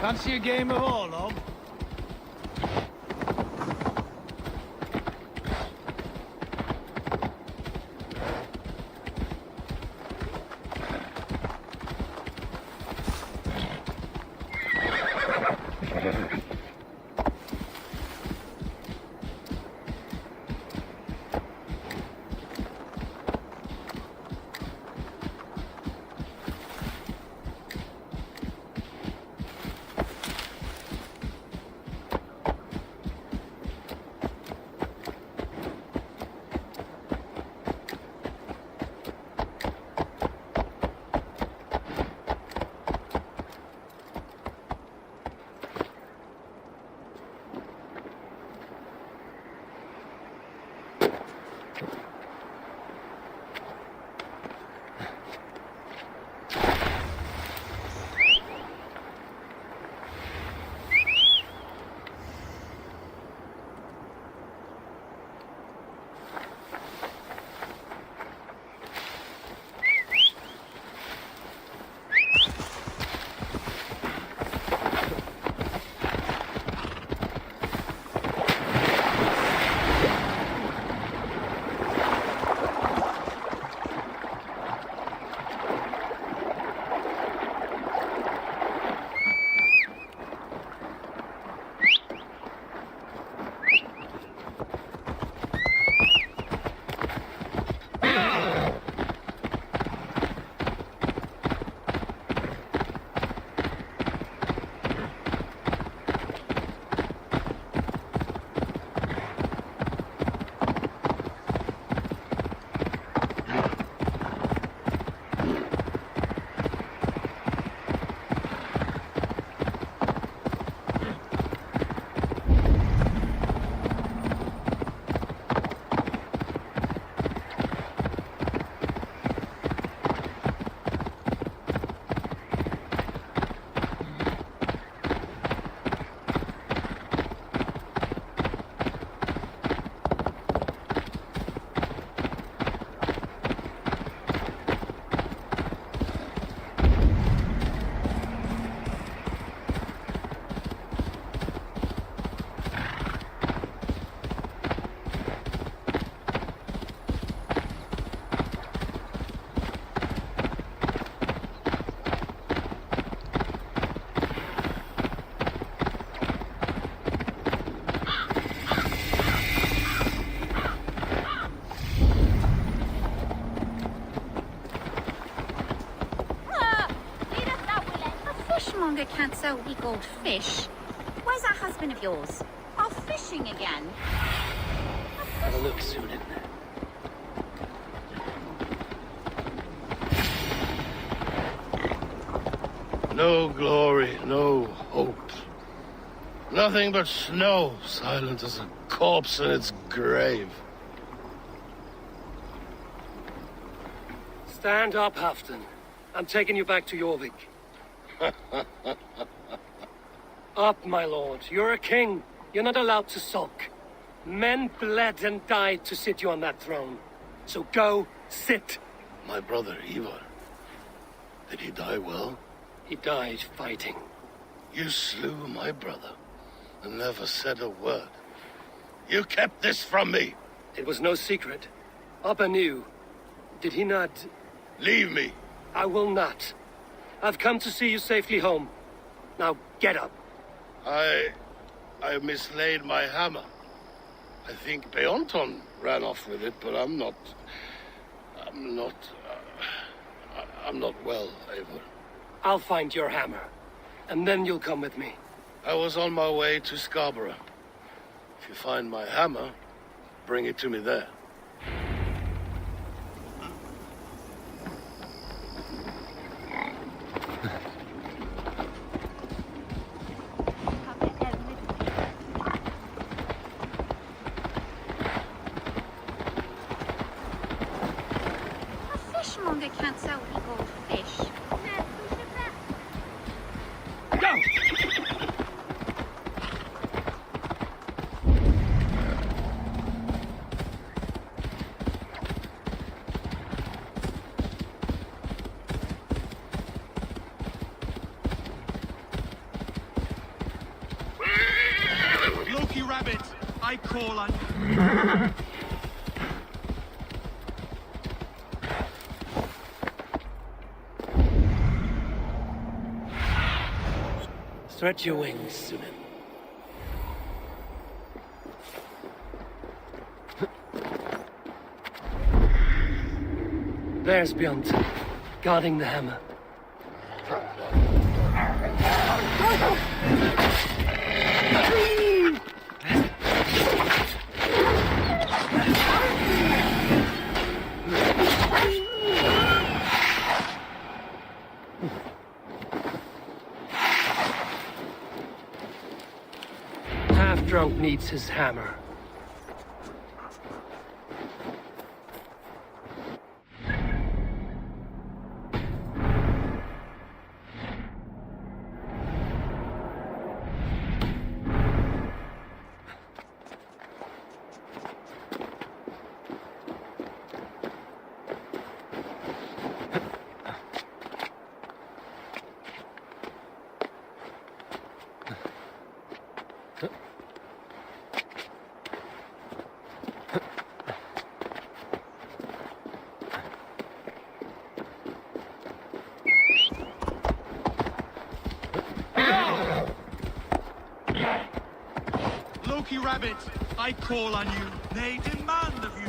Fancy a game of Orlog? Can't sell weak old fish. Where's that husband of yours? Off fishing again? Have a look soon, isn't it? No glory, no hope. Nothing but snow, silent as a corpse in its grave. Stand up, Tahtın. I'm taking you back to Jorvik. Up, my lord. You're a king. You're not allowed to sulk. Men bled and died to sit you on that throne. So go, sit. My brother, Ivar. Did he die well? He died fighting. You slew my brother and never said a word. You kept this from me. It was no secret. Abba knew. Did he not? Leave me. I will not. I've come to see you safely home. Now get up. I mislaid my hammer. I think Beonton ran off with it, but I'm not well, Eivor. I'll find your hammer, and then you'll come with me. I was on my way to Scarborough. If you find my hammer, bring it to me there. Fishmonger can't sell weak old fish. Go! rabbit, I call on you. Stretch your wings, Sunan. There's Beyond, guarding the hammer. Half-drunk needs his hammer. Loki rabbit, I call on you. They demand of you.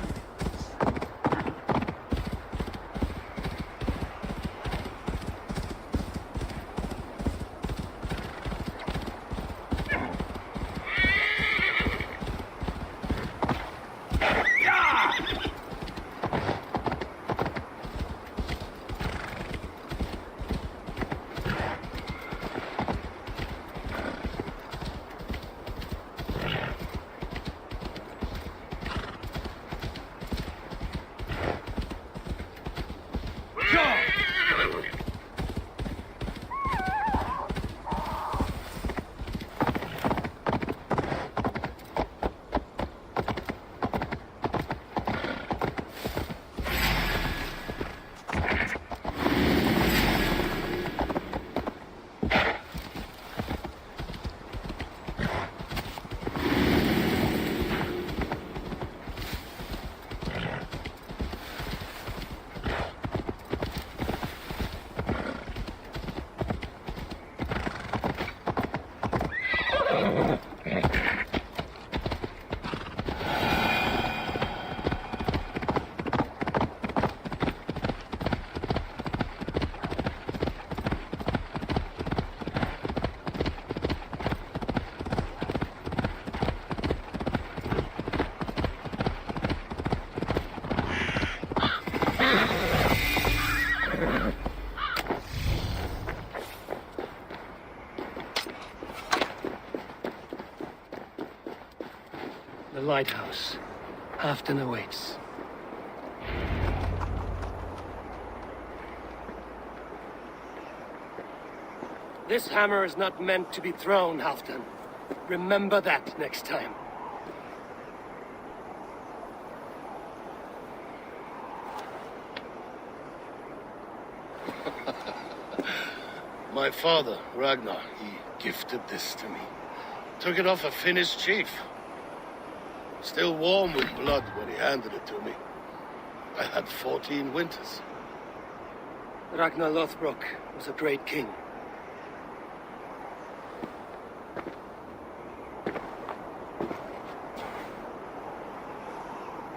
The lighthouse. Tahtın awaits. This hammer is not meant to be thrown, Tahtın. Remember that next time. My father, Ragnar, he gifted this to me. Took it off a Finnish chief. Still warm with blood when he handed it to me. I had 14 winters. Ragnar Lothbrok was a great king.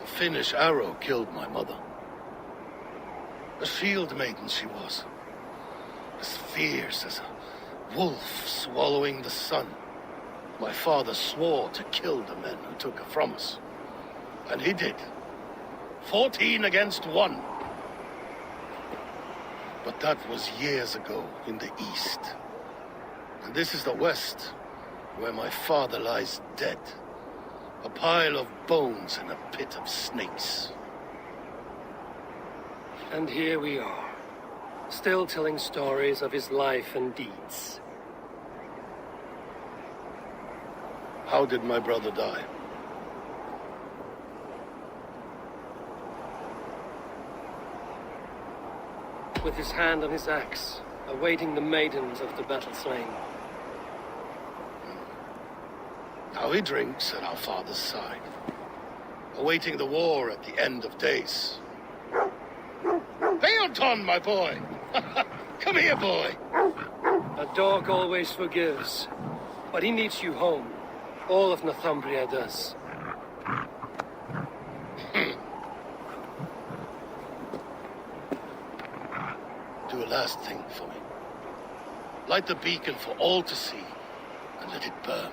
A Finnish arrow killed my mother. A shield maiden she was. As fierce as a wolf swallowing the sun. My father swore to kill the men who took her from us. And he did. 14 against 1. But that was years ago in the east. And this is the west, where my father lies dead. A pile of bones in a pit of snakes. And here we are, still telling stories of his life and deeds. How did my brother die? With his hand on his axe, awaiting the maidens of the battle slain. Now he drinks at our father's side, awaiting the war at the end of days. Phaeton, my boy! Come here, boy! A dog always forgives, but he needs you home. All of Northumbria does. Do a last thing for me. Light the beacon for all to see, and let it burn.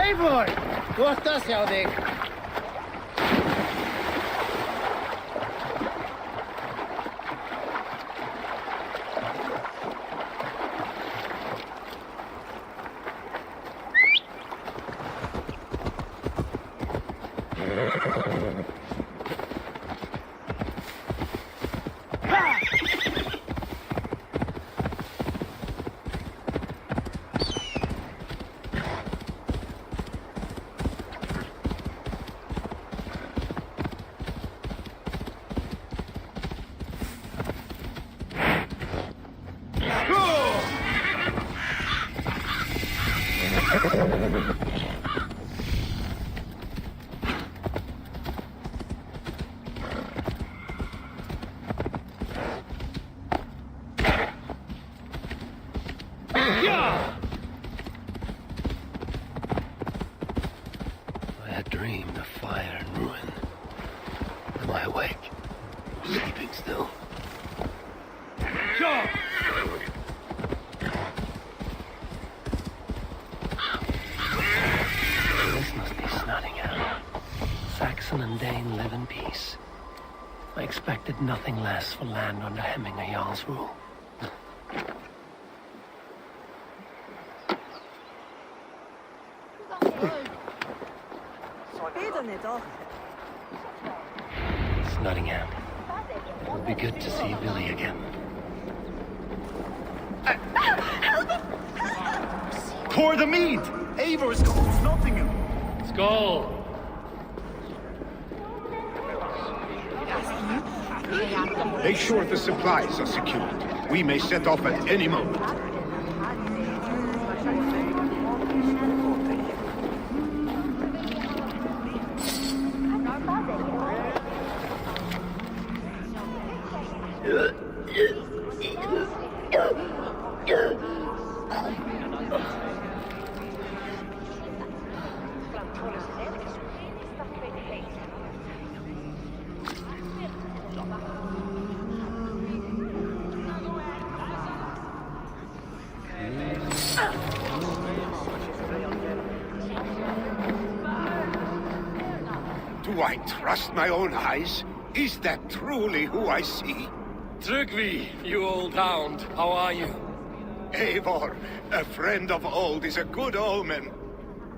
Eivor! Gott að sjá þig. I had dreamed of fire and ruin. Am I awake? Sleeping still? This must be Nottingham. Saxon and Dane live in peace. I expected nothing less for land under Hemminger Jarl's rule. It's Nottingham. It will be good to see Billy again. Pour the mead! Eivor is going to Nottingham. Skull! Make sure the supplies are secured. We may set off at any moment. Do I trust my own eyes? Is that truly who I see? Trygvi, you old hound, how are you? Eivor, a friend of old is a good omen.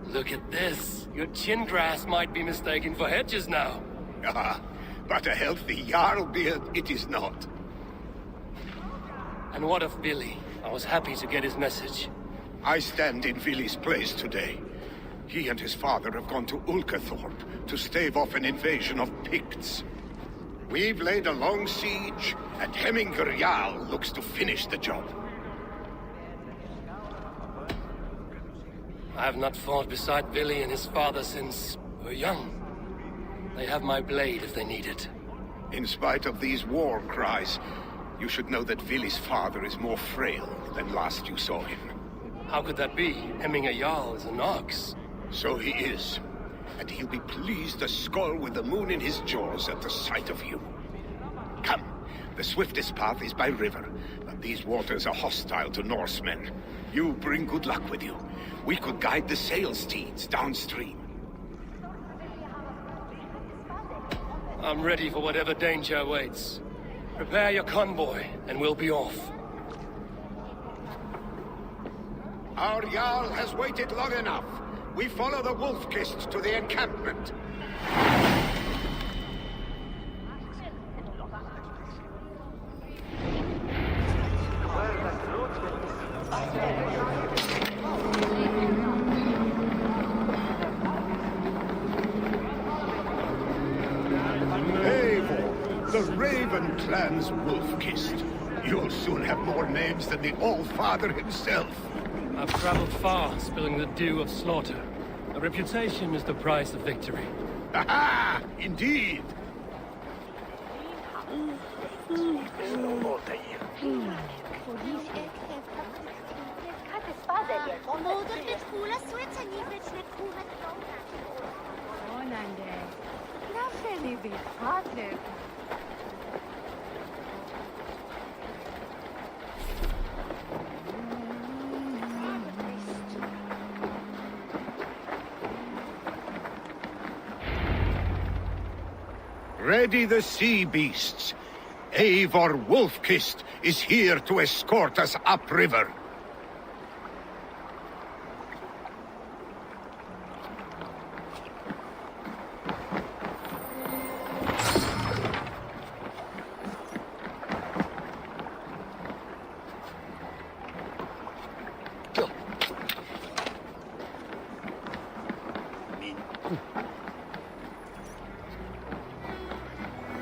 Look at this. Your chin grass might be mistaken for hedges now. Ah, but a healthy Jarl beard it is not. And what of Billy? I was happy to get his message. I stand in Vili's place today. He and his father have gone to Ulkathorpe to stave off an invasion of Picts. We've laid a long siege, and Hemminger Jarl looks to finish the job. I have not fought beside Billy and his father since we were young. They have my blade if they need it. In spite of these war cries, you should know that Vili's father is more frail than last you saw him. How could that be? Hemminger Jarl is an ox. So he is. And he'll be pleased as Skull with the moon in his jaws at the sight of you. Come, the swiftest path is by river, but these waters are hostile to Norsemen. You bring good luck with you. We could guide the sail steeds downstream. I'm ready for whatever danger awaits. Prepare your convoy, and we'll be off. Our Jarl has waited long enough. We follow the Wolf-Kist to the encampment. Eivor, the Raven clan's Wolf-Kist. You'll soon have more names than the All-Father himself. I've traveled far, spilling the dew of slaughter. A reputation is the price of victory. Aha! Indeed! Ready the sea beasts. Eivor Wolf-Kist is here to escort us upriver.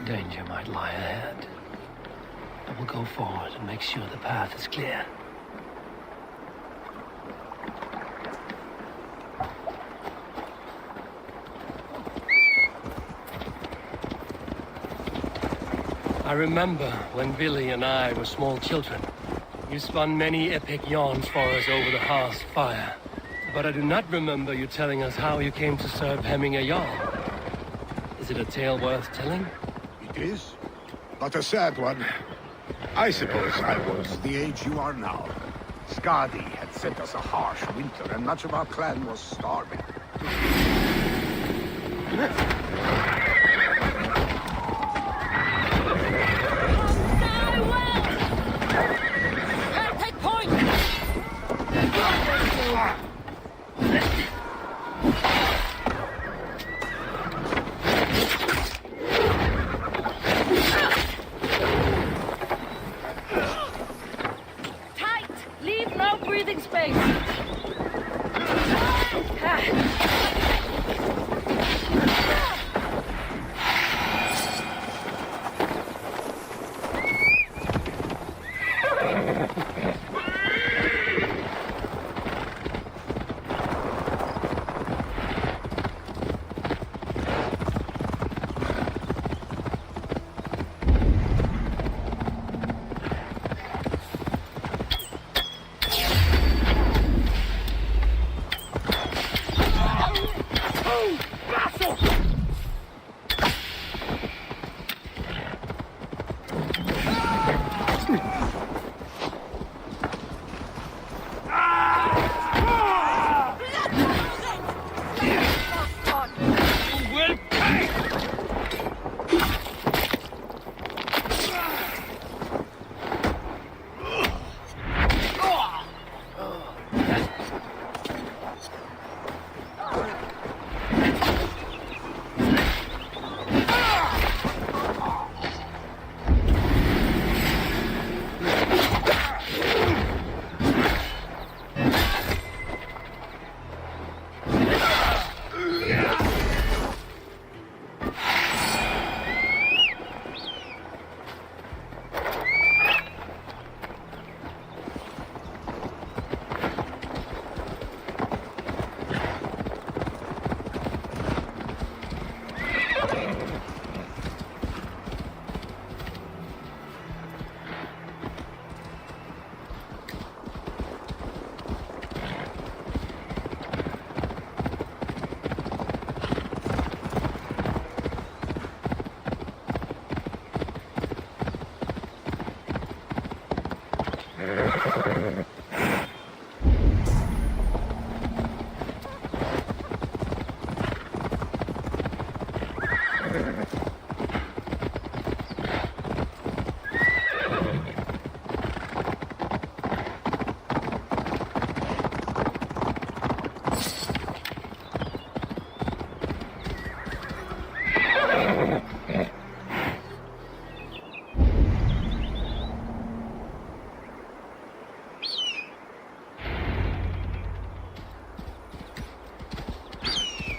Danger might lie ahead. I will go forward and make sure the path is clear. I remember when Billy and I were small children. You spun many epic yarns for us over the hearth's fire. But I do not remember you telling us how you came to serve Hemminger Jarl. Is it a tale worth telling? It is, but a sad one. I suppose I was the age you are now. Skadi had sent us a harsh winter, and much of our clan was starving. Take point! Tight! Leave no breathing space!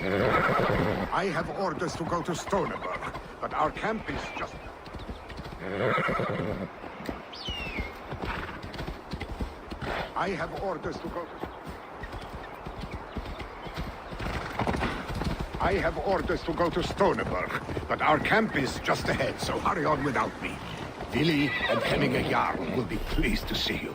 I have orders to go to Stoneberg, but our camp is just... I have orders to go to... I have orders to go to Stoneberg, but our camp is just ahead, so hurry on without me. Willy and Hemming Jarl will be pleased to see you.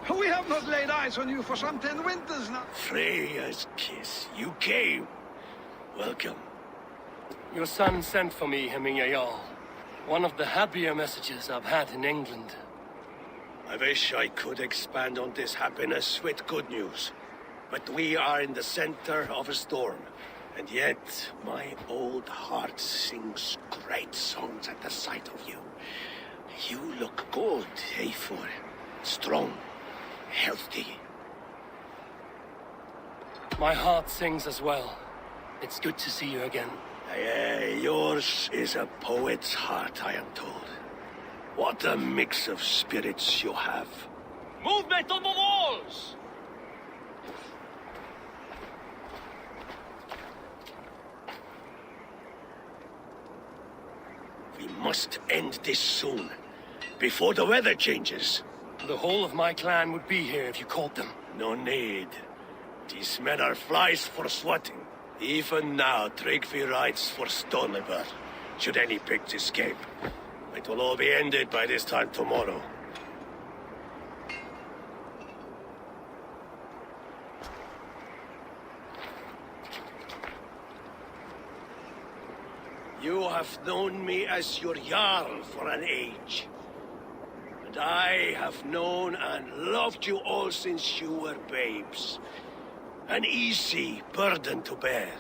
We have not laid eyes on you for some 10 winters now. Freya's kiss. You came. Welcome. Your son sent for me, Hemming Jarl. One of the happier messages I've had in England. I wish I could expand on this happiness with good news. But we are in the center of a storm. And yet, my old heart sings great songs at the sight of you. You look good, Eivor. Strong. Healthy. My heart sings as well. It's good to see you again. Yours is a poet's heart, I am told. What a mix of spirits you have. Movement on the walls! We must end this soon, before the weather changes. The whole of my clan would be here if you called them. No need. These men are flies for swatting. Even now, Tryggvi rides for Stoneberg, should any pigs escape. It will all be ended by this time tomorrow. You have known me as your Jarl for an age. And I have known and loved you all since you were babes. An easy burden to bear.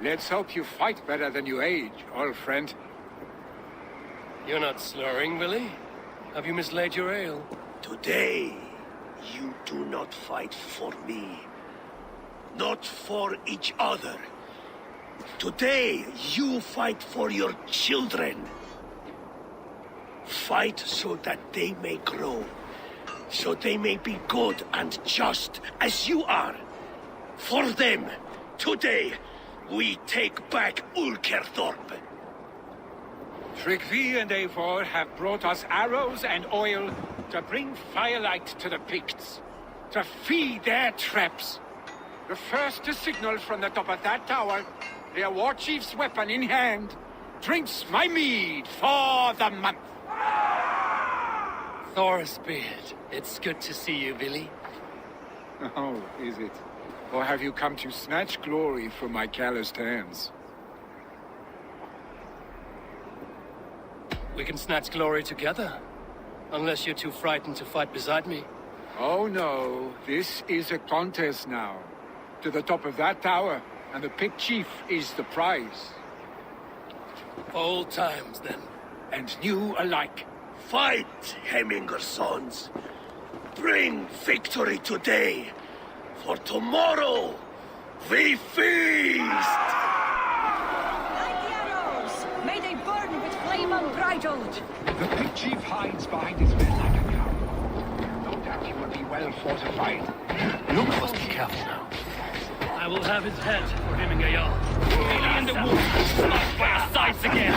Let's hope you fight better than you age, old friend. You're not slurring, Willy? Have you mislaid your ale? Today, you do not fight for me. Not for each other. Today, you fight for your children. Fight so that they may grow. So they may be good and just as you are. For them, today, we take back Ulkerthorpe. Tryggvi and Eivor have brought us arrows and oil to bring firelight to the Picts, to feed their traps. The first to signal from the top of that tower, their war chief's weapon in hand, drinks my mead for the month. Thor's beard. It's good to see you, Willy. Oh, is it? Or have you come to snatch glory from my calloused hands? We can snatch glory together. Unless you're too frightened to fight beside me. Oh no, this is a contest now. To the top of that tower, and the Pict Chief is the prize. Old times, then. And new alike. Fight, Hemminger sons. Bring victory today. For tomorrow, we feast! Light the arrows! May they burn with flame unbridled! The Pict Chief hides behind his men like a cow. No doubt he will be well fortified. Look, must be careful now. I will have his head for Hemming Jarl. Willy in the woods, smashed by our sides again.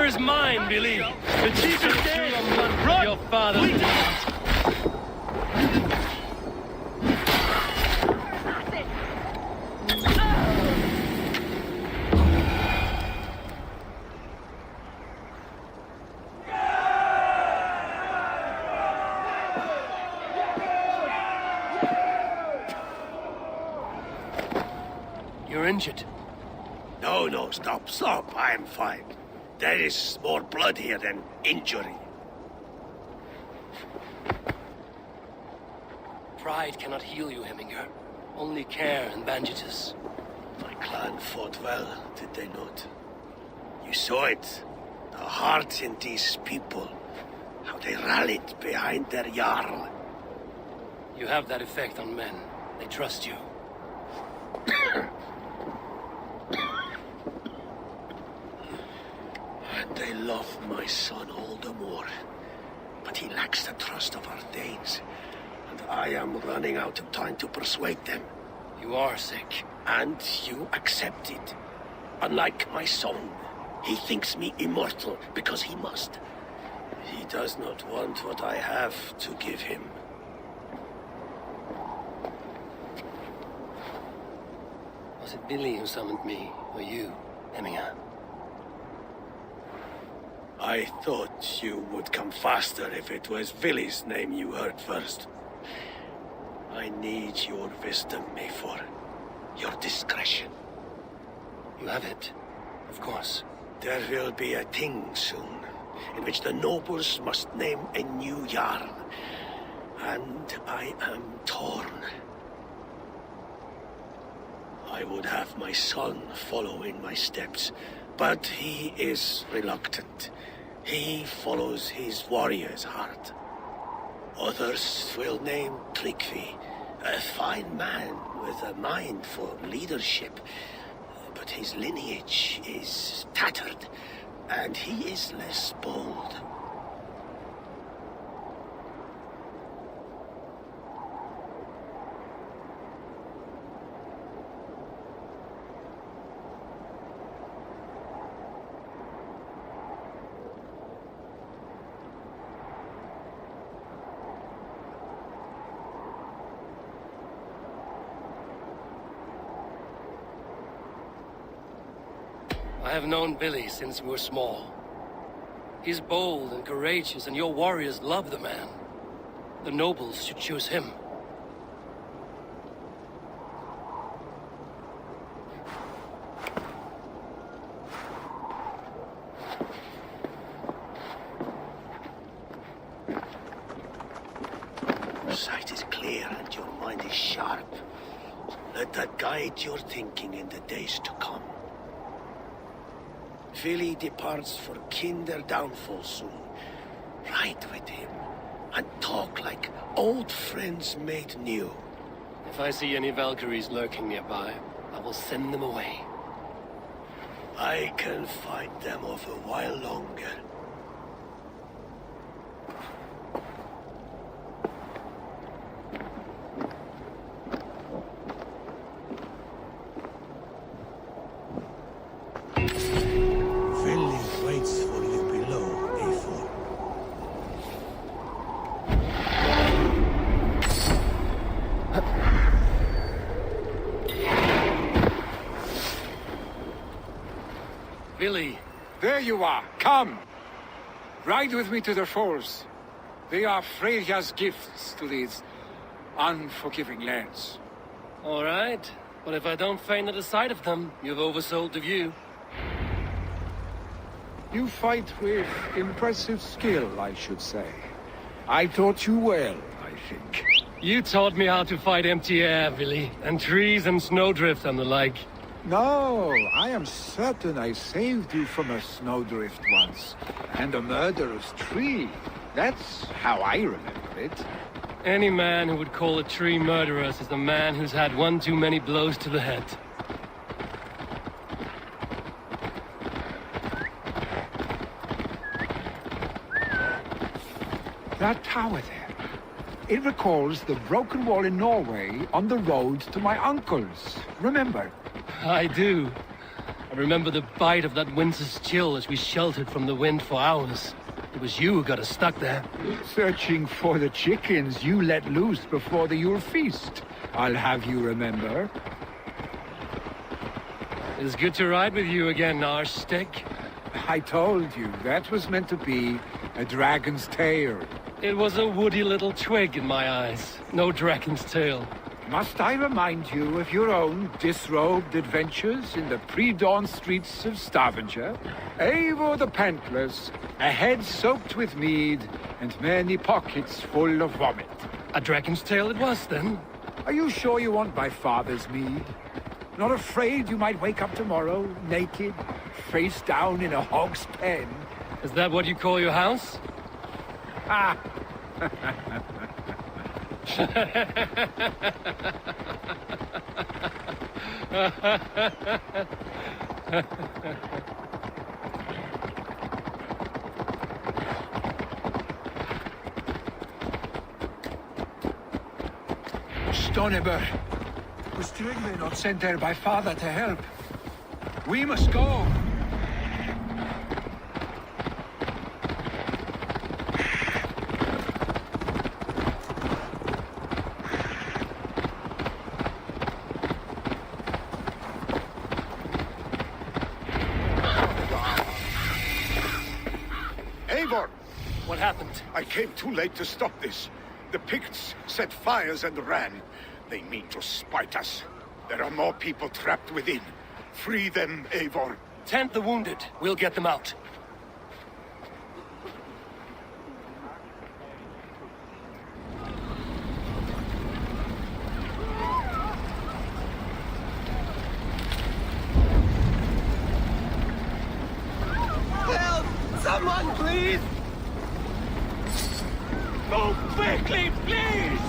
Is mine, Billy. The chief is dead. Run! Your father. You're injured. No, stop. I am fine. There is more blood here than injury. Pride cannot heal you, Heminger. Only care and bandages. My clan fought well, did they not? You saw it. The heart in these people. How they rallied behind their Jarl. You have that effect on men. They trust you. And they love my son all the more. But he lacks the trust of our Danes. And I am running out of time to persuade them. You are sick. And you accept it. Unlike my son, he thinks me immortal because he must. He does not want what I have to give him. Was it Billy who summoned me, or you, Heminger? I thought you would come faster if it was Villy's name you heard first. I need your wisdom, Mayfor. Your discretion. You have it, of course. There will be a thing soon, in which the nobles must name a new Jarl. And I am torn. I would have my son follow in my steps, but he is reluctant. He follows his warrior's heart. Others will name Tryggvi, a fine man with a mind for leadership. But his lineage is tattered, and he is less bold. I have known Billy since we were small. He's bold and courageous, and your warriors love the man. The nobles should choose him. Your sight is clear and your mind is sharp. Let that guide your thinking in the days to come. Billy departs for kinder downfall soon. Ride with him and talk like old friends made new. If I see any Valkyries lurking nearby, I will send them away. I can fight them off a while longer. Billy, There you are. Come. Ride with me to the falls. They are Freya's gifts to these unforgiving lands. All right. But if I don't faint at the sight of them, you've oversold the view. You fight with impressive skill, I should say. I taught you well, I think. You taught me how to fight empty air, Billy, and trees and snowdrift and the like. No, I am certain I saved you from a snowdrift once, and a murderous tree. That's how I remember it. Any man who would call a tree murderous is a man who's had one too many blows to the head. That tower there. It recalls the broken wall in Norway on the road to my uncle's. Remember? I do. I remember the bite of that winter's chill as we sheltered from the wind for hours. It was you who got us stuck there. Searching for the chickens you let loose before the Yule feast. I'll have you remember. It's good to ride with you again, arse stick. I told you, that was meant to be a dragon's tail. It was a woody little twig in my eyes. No dragon's tail. Must I remind you of your own disrobed adventures in the pre-dawn streets of Stavanger? Eivor the Pantless, a head soaked with mead, and many pockets full of vomit. A dragon's tail it was, then? Are you sure you want my father's mead? Not afraid you might wake up tomorrow, naked, face down in a hog's pen? Is that what you call your house? Ah! Stoneber. Was Trygve not sent there by father to help? We must go. Eivor! What happened? I came too late to stop this. The Picts set fires and ran. They mean to spite us. There are more people trapped within. Free them, Eivor. Tend the wounded. We'll get them out. Help! Someone, please! Move quickly, please!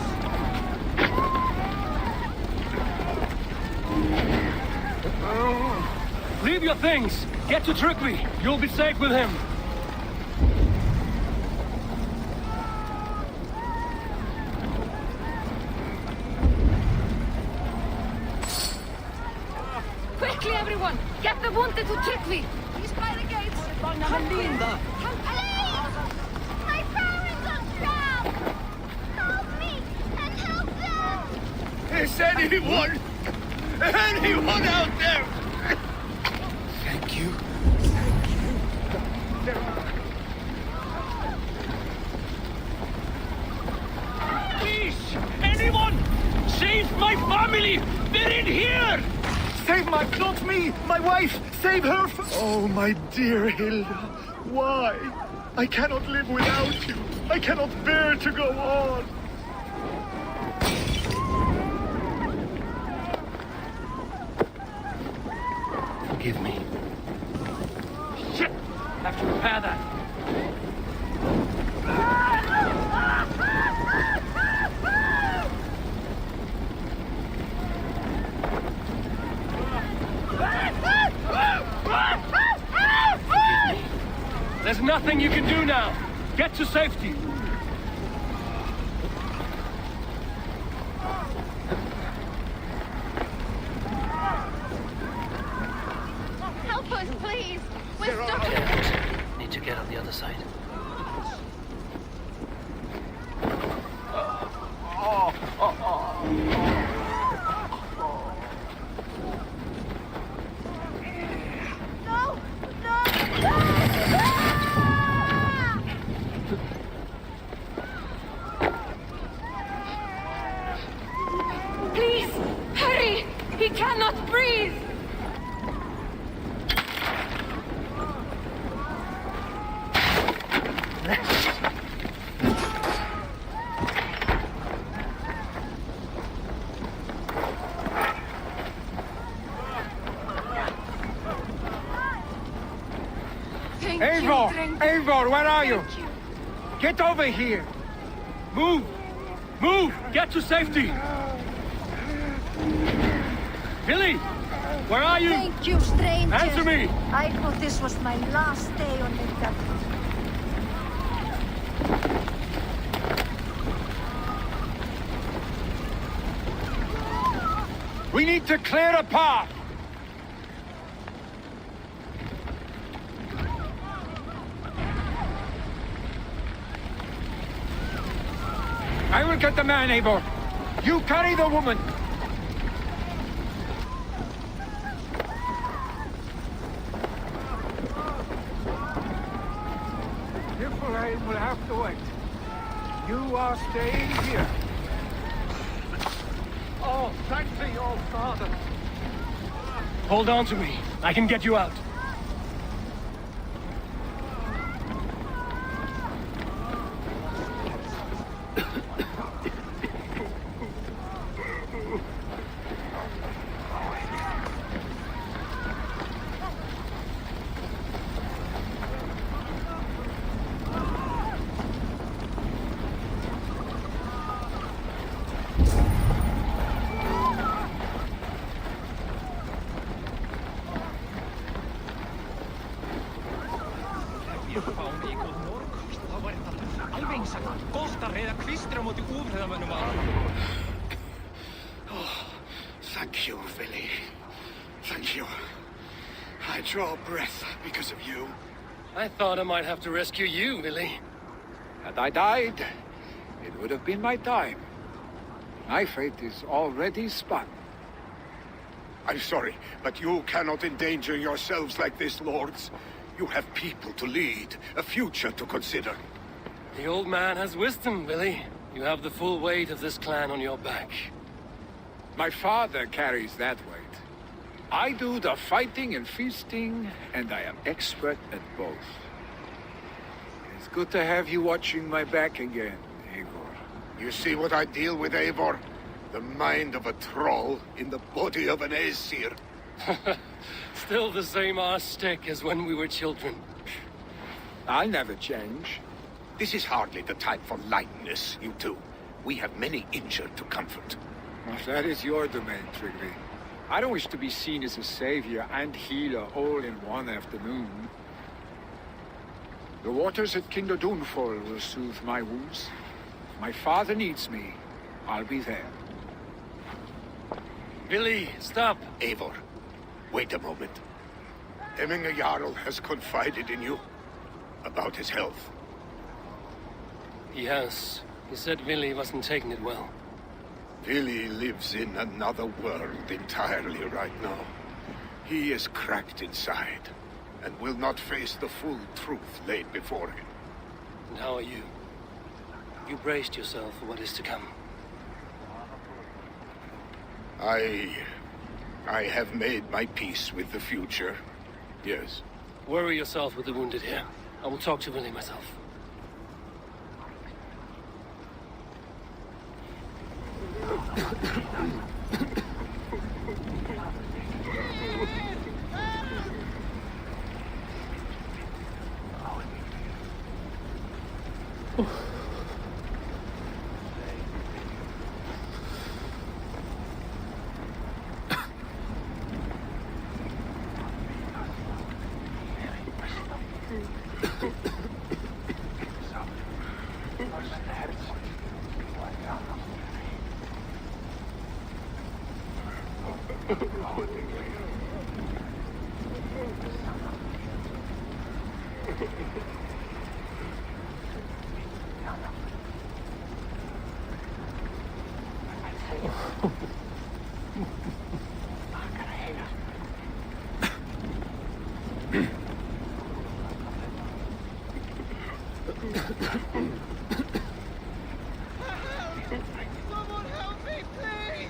Leave your things. Get to Trygve. You'll be safe with him. Quickly, everyone! Get the wounded to Trygve! He's by the gates! Police! My parents are trapped! Help me and help them! Is anyone out there? Thank you. Please! Anyone! Save my family! They're in here! Save not me, my wife! Save her! Oh, my dear Hilda, why? I cannot live without you. I cannot bear to go on. Forgive me. Shit! Have to repair that. Forgive me. There's nothing you can do now. Get to safety. Help us, please! We're stuck! Need to get on the other side. No! No! Eivor! Eivor, where are you? Get over here! Move! Move! Get to safety! Billy! Where are you? Thank you, stranger. Answer me! I thought this was my last day on the We need to clear a path! I will get the man, Eivor. You carry the woman. Niflheim will have to wait. You are staying here. Oh, thank thee, old father. Hold on to me. I can get you out. Thank you, Billy. Thank you. I draw breath because of you. I thought I might have to rescue you, Billy. Had I died, it would have been my time. My fate is already spun. I'm sorry, but you cannot endanger yourselves like this, lords. You have people to lead, a future to consider. The old man has wisdom, Billy. You have the full weight of this clan on your back. My father carries that weight. I do the fighting and feasting, and I am expert at both. It's good to have you watching my back again, Igor. You see what I deal with, Eivor? The mind of a troll in the body of an Aesir. Still the same arse stick as when we were children. I'll never change. This is hardly the time for lightness, you two. We have many injured to comfort. Well, that is your domain, Trigby. I don't wish to be seen as a savior and healer all in one afternoon. The waters at King Dunfall will soothe my wounds. If my father needs me, I'll be there. Billy, stop! Eivor, wait a moment. Emminger Jarl has confided in you about his health. He has. He said Billy wasn't taking it well. Billy lives in another world entirely right now. He is cracked inside, and will not face the full truth laid before him. And how are you? You braced yourself for what is to come. I have made my peace with the future, yes. Worry yourself with the wounded here. I will talk to Billy myself. Someone help me, please!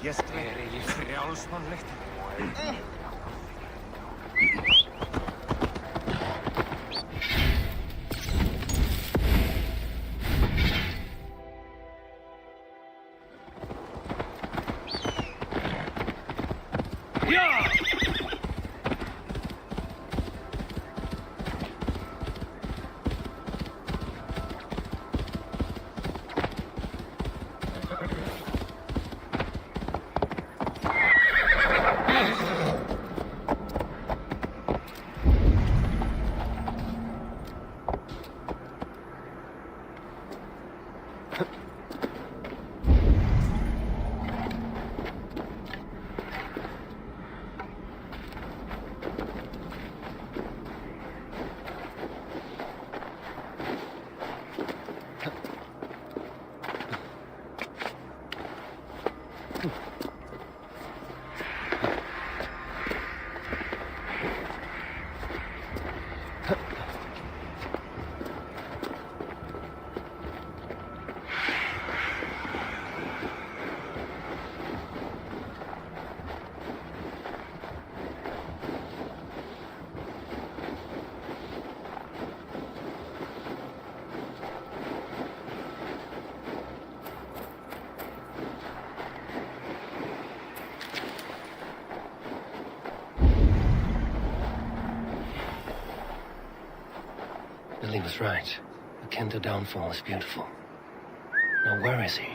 Gästväder i frjálsmannlegt. Billy was right. The Kinder downfall is beautiful. Now where is he?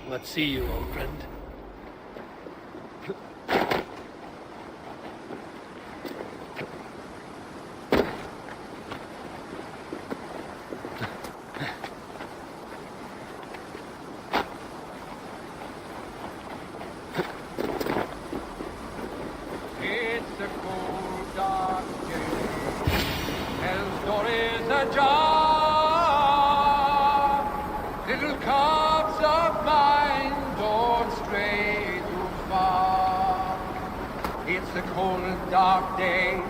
Let's see you, old friend. Dark day,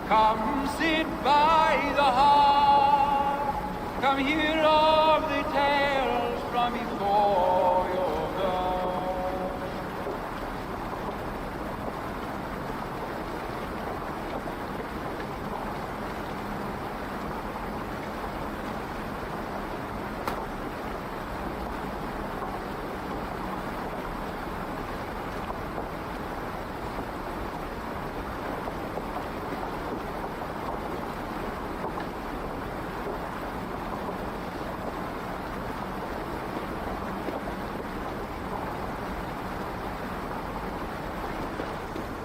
come sit by the hearth. Come hear of the tales from before your birth.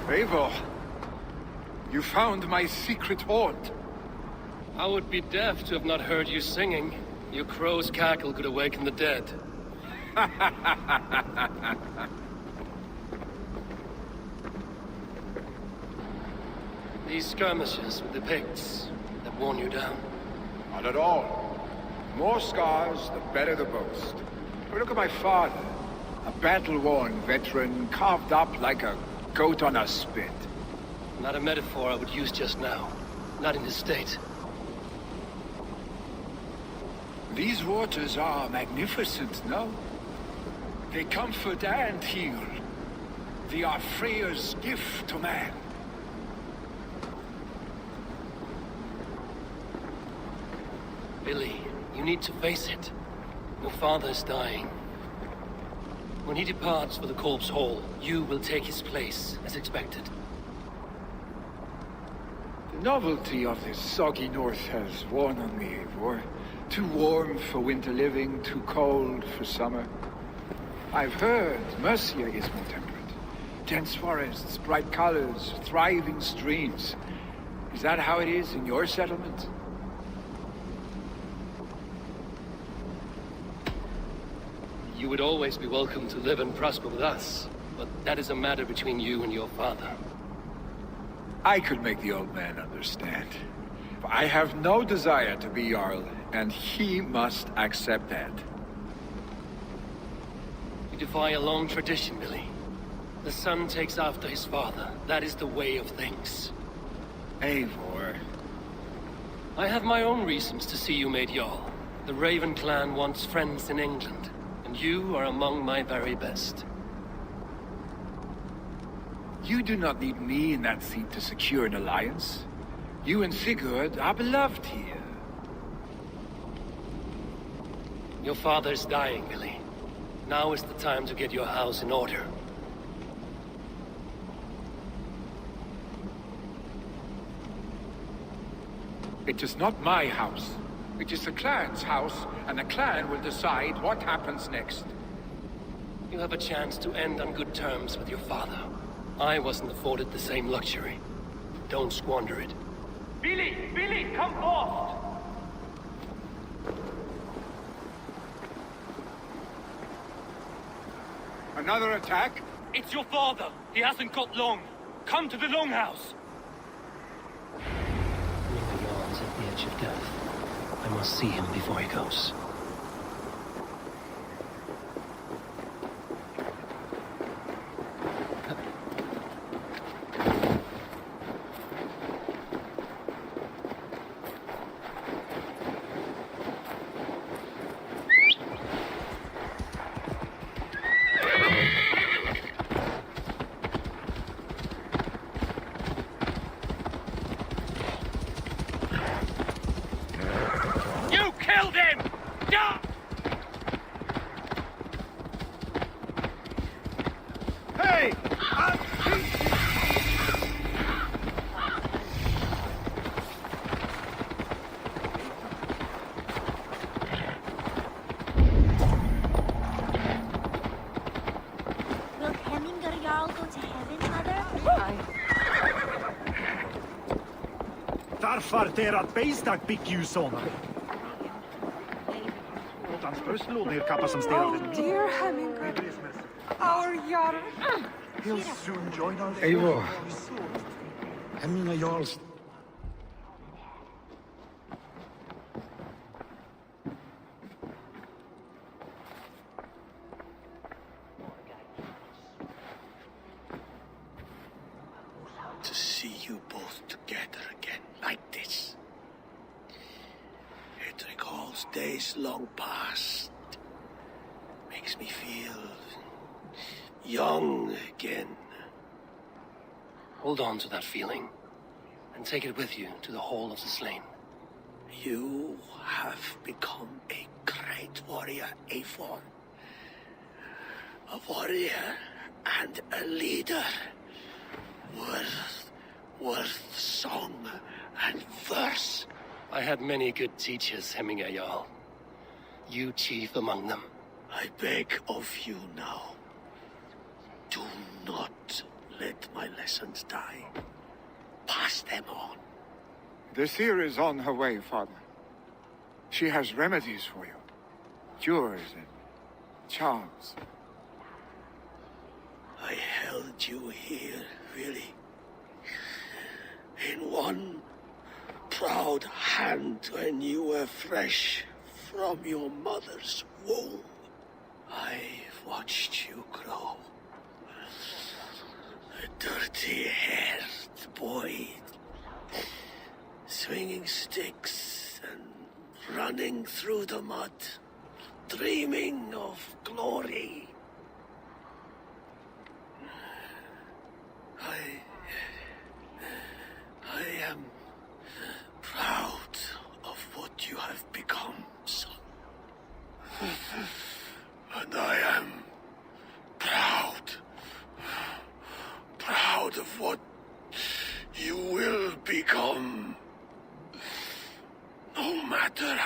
Eivor, you found my secret haunt. I would be deaf to have not heard you singing. Your crow's cackle could awaken the dead. These skirmishes with the Picts that worn you down? Not at all. The more scars, the better the boast. But look at my father. A battle-worn veteran, carved up like a goat on a spit. Not a metaphor I would use just now. Not in this state. These waters are magnificent, no? They comfort and heal. They are Freya's gift to man. Billy, you need to face it. Your father is dying. When he departs for the Corpse Hall, you will take his place, as expected. The novelty of this soggy north has worn on me, Eivor. Too warm for winter living, too cold for summer. I've heard Mercia is more temperate. Dense forests, bright colors, thriving streams. Is that how it is in your settlement? You would always be welcome to live and prosper with us, but that is a matter between you and your father. I could make the old man understand. I have no desire to be Jarl, and he must accept that. You defy a long tradition, Billy. The son takes after his father. That is the way of things. Eivor. I have my own reasons to see you made Jarl. The Raven clan wants friends in England, and you are among my very best. You do not need me in that seat to secure an alliance. You and Sigurd are beloved here. Your father is dying, Billy. Now is the time to get your house in order. It is not my house. It is the clan's house, and the clan will decide what happens next. You have a chance to end on good terms with your father. I wasn't afforded the same luxury. Don't squander it. Billy! Billy, come forth! Another attack? It's your father. He hasn't got long. Come to the longhouse. Jarl's at the edge of death. I must see him before he goes. You killed him! Yeah! Hey! Will Hemminger Jarl go to heaven, Mother? Varför derat bejstak bygg ju såna? Utan spörsmål ner kappa som stirrar vid Dear Hemminger, our Jarl. He'll soon join our Eivor. Hemminger Jarls. To see you both together again like this. It recalls days long past. Makes me feel young again. Hold on to that feeling, and take it with you to the Hall of the Slain. You have become a great warrior, Eivor. A warrior and a leader. Worth song and verse. I had many good teachers, Hemminger Jarl. You chief among them. I beg of you now, do not let my lessons die. Pass them on. The seer is on her way, Father. She has remedies for you. Cures and charms. I held you here, really. In one proud hand when you were fresh from your mother's womb. I've watched you grow. A dirty-haired boy, swinging sticks and running through the mud, dreaming of glory. I am proud of what you have become, son. And I am proud of what you will become. No matter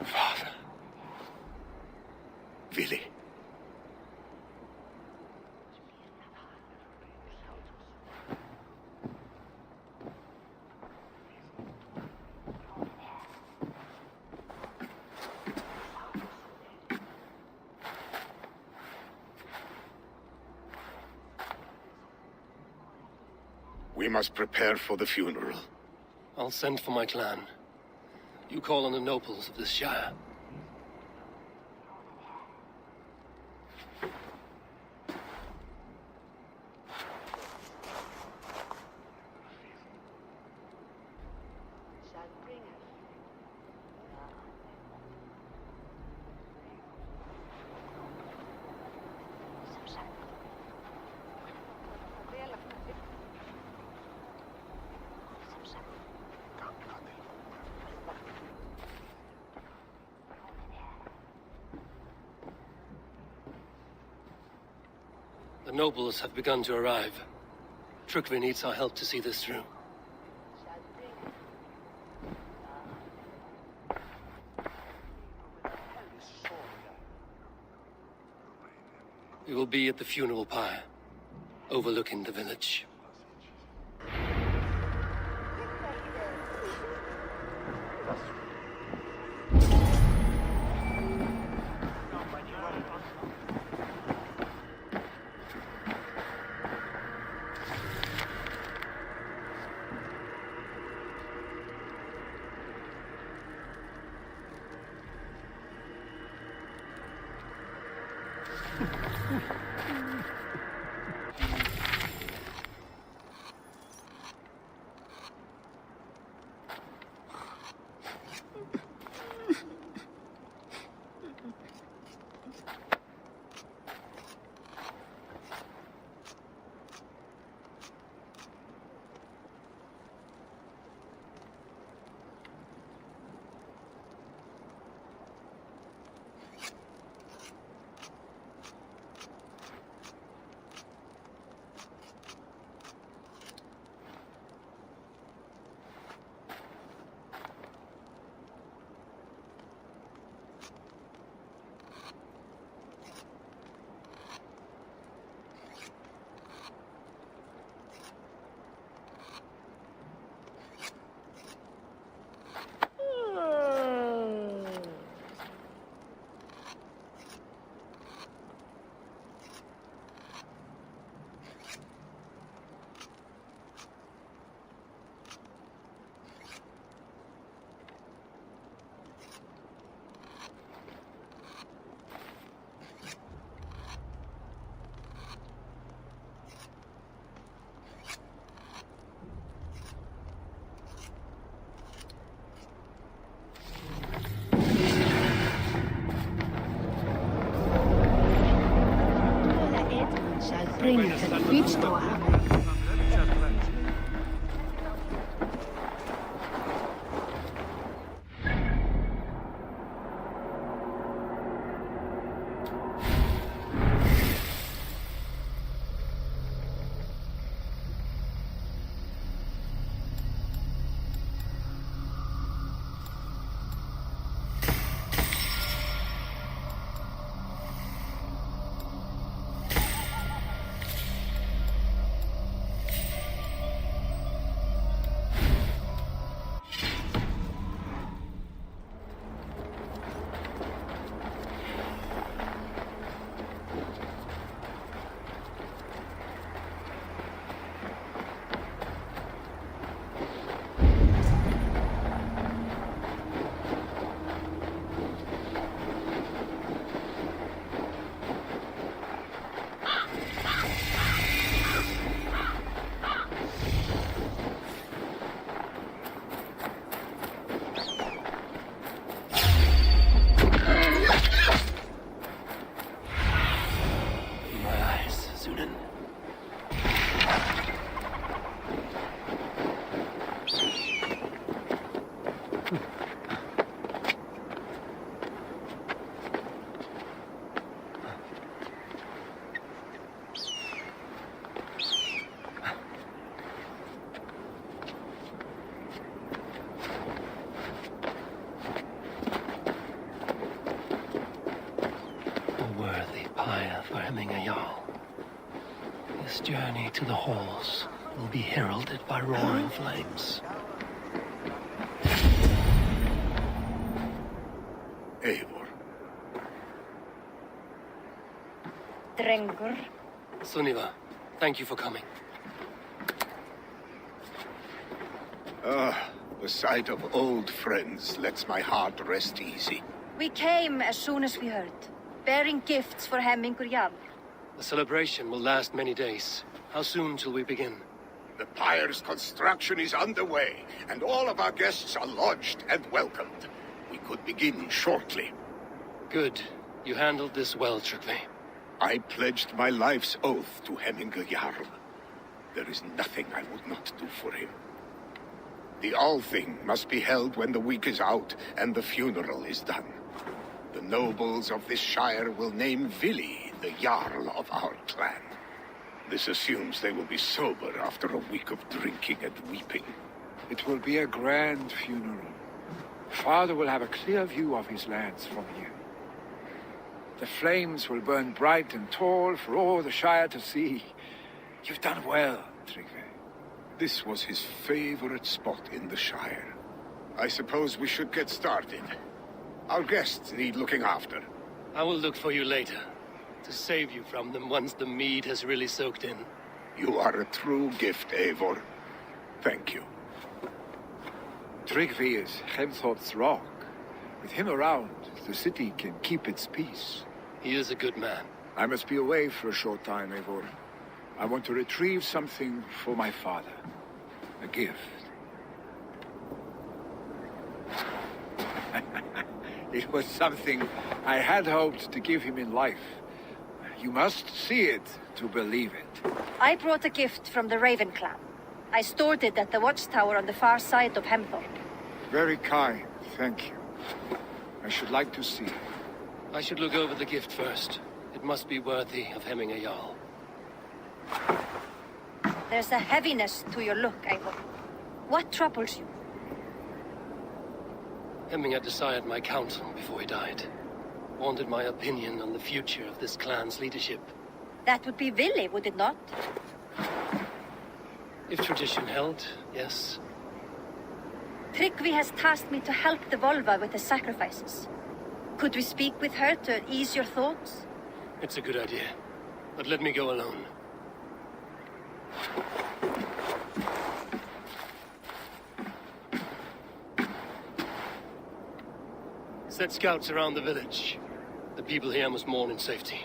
Father. Billy. We must prepare for the funeral. I'll send for my clan. You call on the nobles of this shire. The nobles have begun to arrive. Trukvi needs our help to see this through. We will be at the funeral pyre, overlooking the village. Bring to the beach door. This journey to the halls will be heralded by roaring flames. Eivor. Drengur. Sunniva, thank you for coming. The sight of old friends lets my heart rest easy. We came as soon as we heard, bearing gifts for Hemmingur Jarl. The celebration will last many days. How soon till we begin? The pyre's construction is underway, and all of our guests are lodged and welcomed. We could begin shortly. Good. You handled this well, Tryggvi. I pledged my life's oath to Hemmingur Jarl. There is nothing I would not do for him. The Althing must be held when the week is out and the funeral is done. The nobles of this shire will name Vili the Jarl of our clan. This assumes they will be sober after a week of drinking and weeping. It will be a grand funeral. Father will have a clear view of his lands from here. The flames will burn bright and tall for all the Shire to see. You've done well, Tryggvi. This was his favorite spot in the Shire. I suppose we should get started. Our guests need looking after. I will look for you later, to save you from them once the mead has really soaked in. You are a true gift, Eivor. Thank you. Tryggvi is Hemthor's rock. With him around, the city can keep its peace. He is a good man. I must be away for a short time, Eivor. I want to retrieve something for my father. A gift. It was something I had hoped to give him in life. You must see it to believe it. I brought a gift from the Raven clan. I stored it at the watchtower on the far side of Hemthorpe. Very kind, thank you. I should like to see it. I should look over the gift first. It must be worthy of Hemmingur Jarl. There's a heaviness to your look, Eivor. What troubles you? Hemmingur desired my counsel before he died. Wanted my opinion on the future of this clan's leadership. That would be Vili, would it not? If tradition held, yes. Tryggvi has tasked me to help the Volva with the sacrifices. Could we speak with her to ease your thoughts? It's a good idea. But let me go alone. Set scouts around the village. The people here must mourn in safety.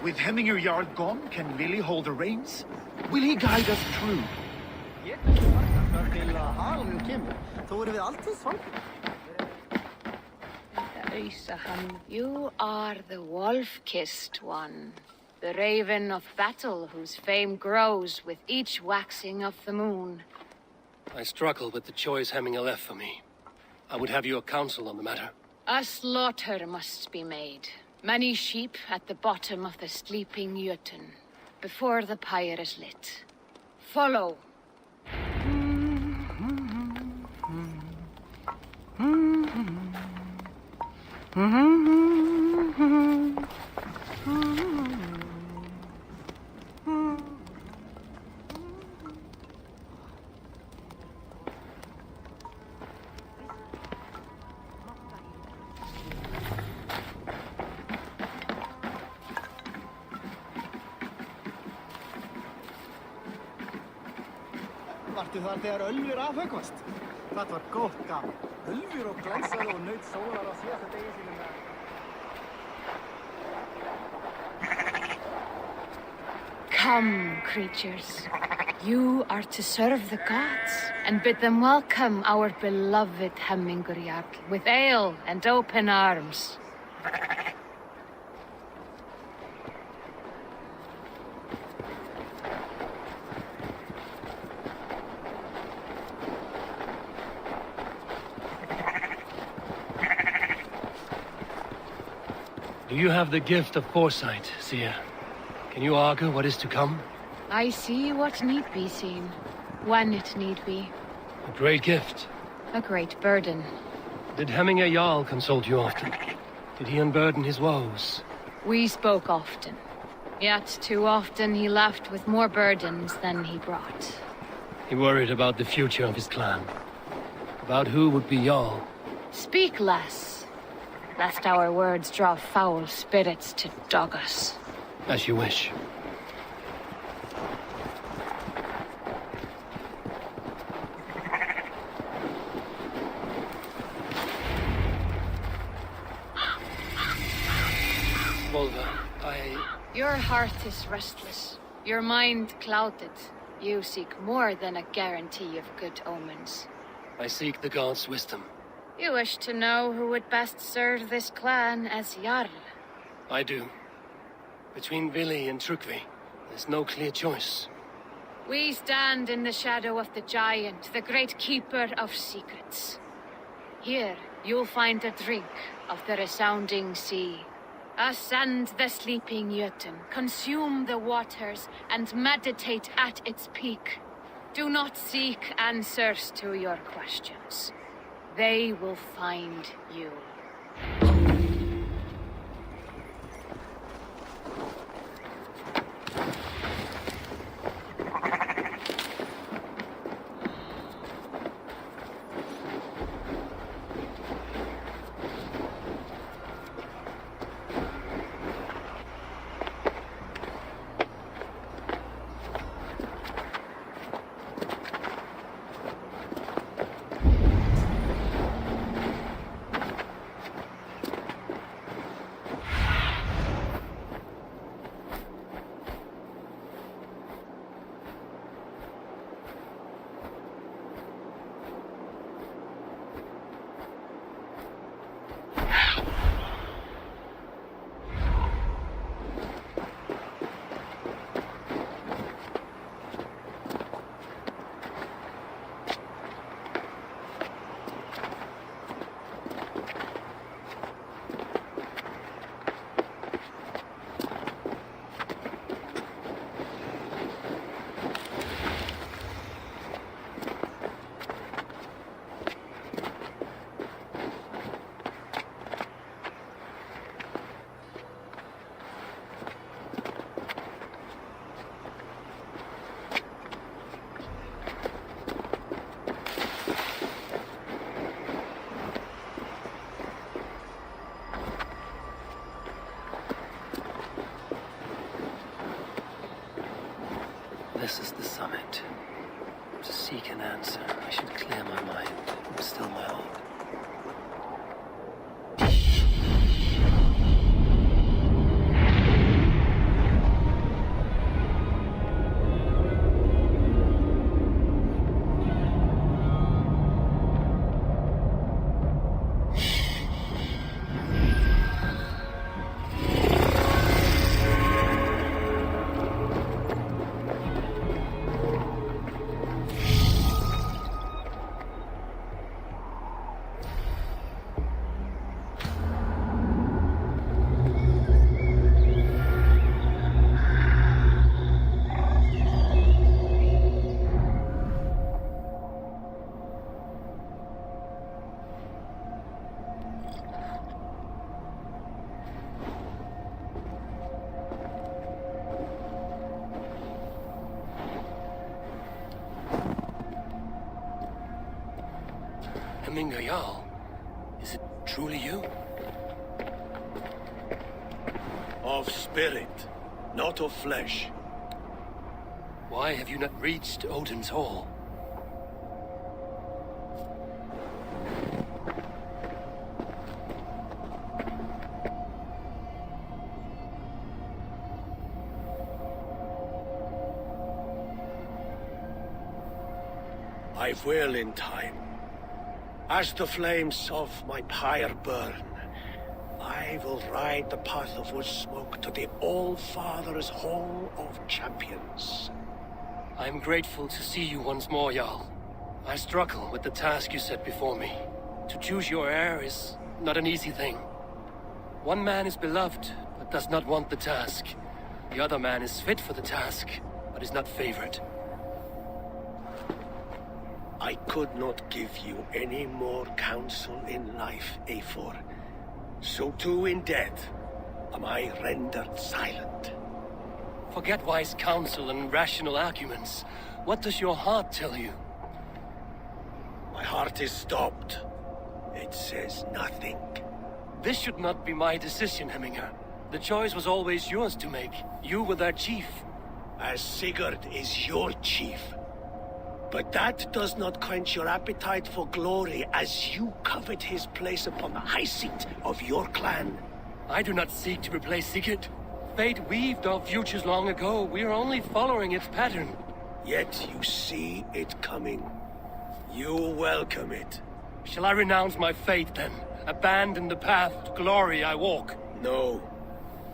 With Hemminger Jarl gone, can Willy hold the reins? Will he guide us through? You are the wolf-kissed one. The raven of battle whose fame grows with each waxing of the moon. I struggle with the choice Hemminger left for me. I would have your counsel on the matter. A slaughter must be made. Many sheep at the bottom of the sleeping Jötun, before the pyre is lit. Follow. Vartu þar þegar ölvur afhöggvast? Það var gott gaman. Ölvur og glæsar og naut sólar á síðasta degi sínum með. Come, creatures. You are to serve the gods and bid them welcome our beloved Hemminger Jarl with ale and open arms. Do you have the gift of foresight, seer? Can you argue what is to come? I see what need be seen, when it need be. A great gift. A great burden. Did Hemminger Jarl consult you often? Did he unburden his woes? We spoke often. Yet too often he left with more burdens than he brought. He worried about the future of his clan. About who would be Jarl. Speak less, lest our words draw foul spirits to dog us. As you wish. Volva, Your heart is restless. Your mind clouded. You seek more than a guarantee of good omens. I seek the gods' wisdom. You wish to know who would best serve this clan as Jarl. I do. Between Vili and Trukvi, there's no clear choice. We stand in the shadow of the giant, the great keeper of secrets. Here, you'll find a drink of the resounding sea. Ascend the sleeping Jötun, consume the waters, and meditate at its peak. Do not seek answers to your questions. They will find you. This is the summit. To seek an answer, I should clear my mind and still my heart. Hemminger Jarl. Is it truly you? Of spirit, not of flesh. Why have you not reached Odin's Hall? I will in time. As the flames of my pyre burn, I will ride the path of wood smoke to the All-Father's Hall of Champions. I am grateful to see you once more, Jarl. I struggle with the task you set before me. To choose your heir is not an easy thing. One man is beloved, but does not want the task. The other man is fit for the task, but is not favored. I could not give you any more counsel in life, Eivor. So too in death am I rendered silent. Forget wise counsel and rational arguments. What does your heart tell you? My heart is stopped. It says nothing. This should not be my decision, Hemminger. The choice was always yours to make. You were their chief. As Sigurd is your chief. But that does not quench your appetite for glory as you covet his place upon the high seat of your clan. I do not seek to replace Sigurd. Fate weaved our futures long ago. We are only following its pattern. Yet you see it coming. You welcome it. Shall I renounce my fate then? Abandon the path to glory I walk? No.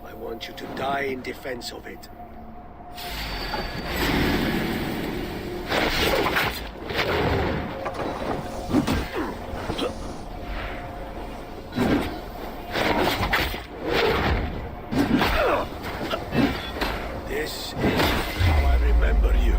I want you to die in defense of it. This is how I remember you.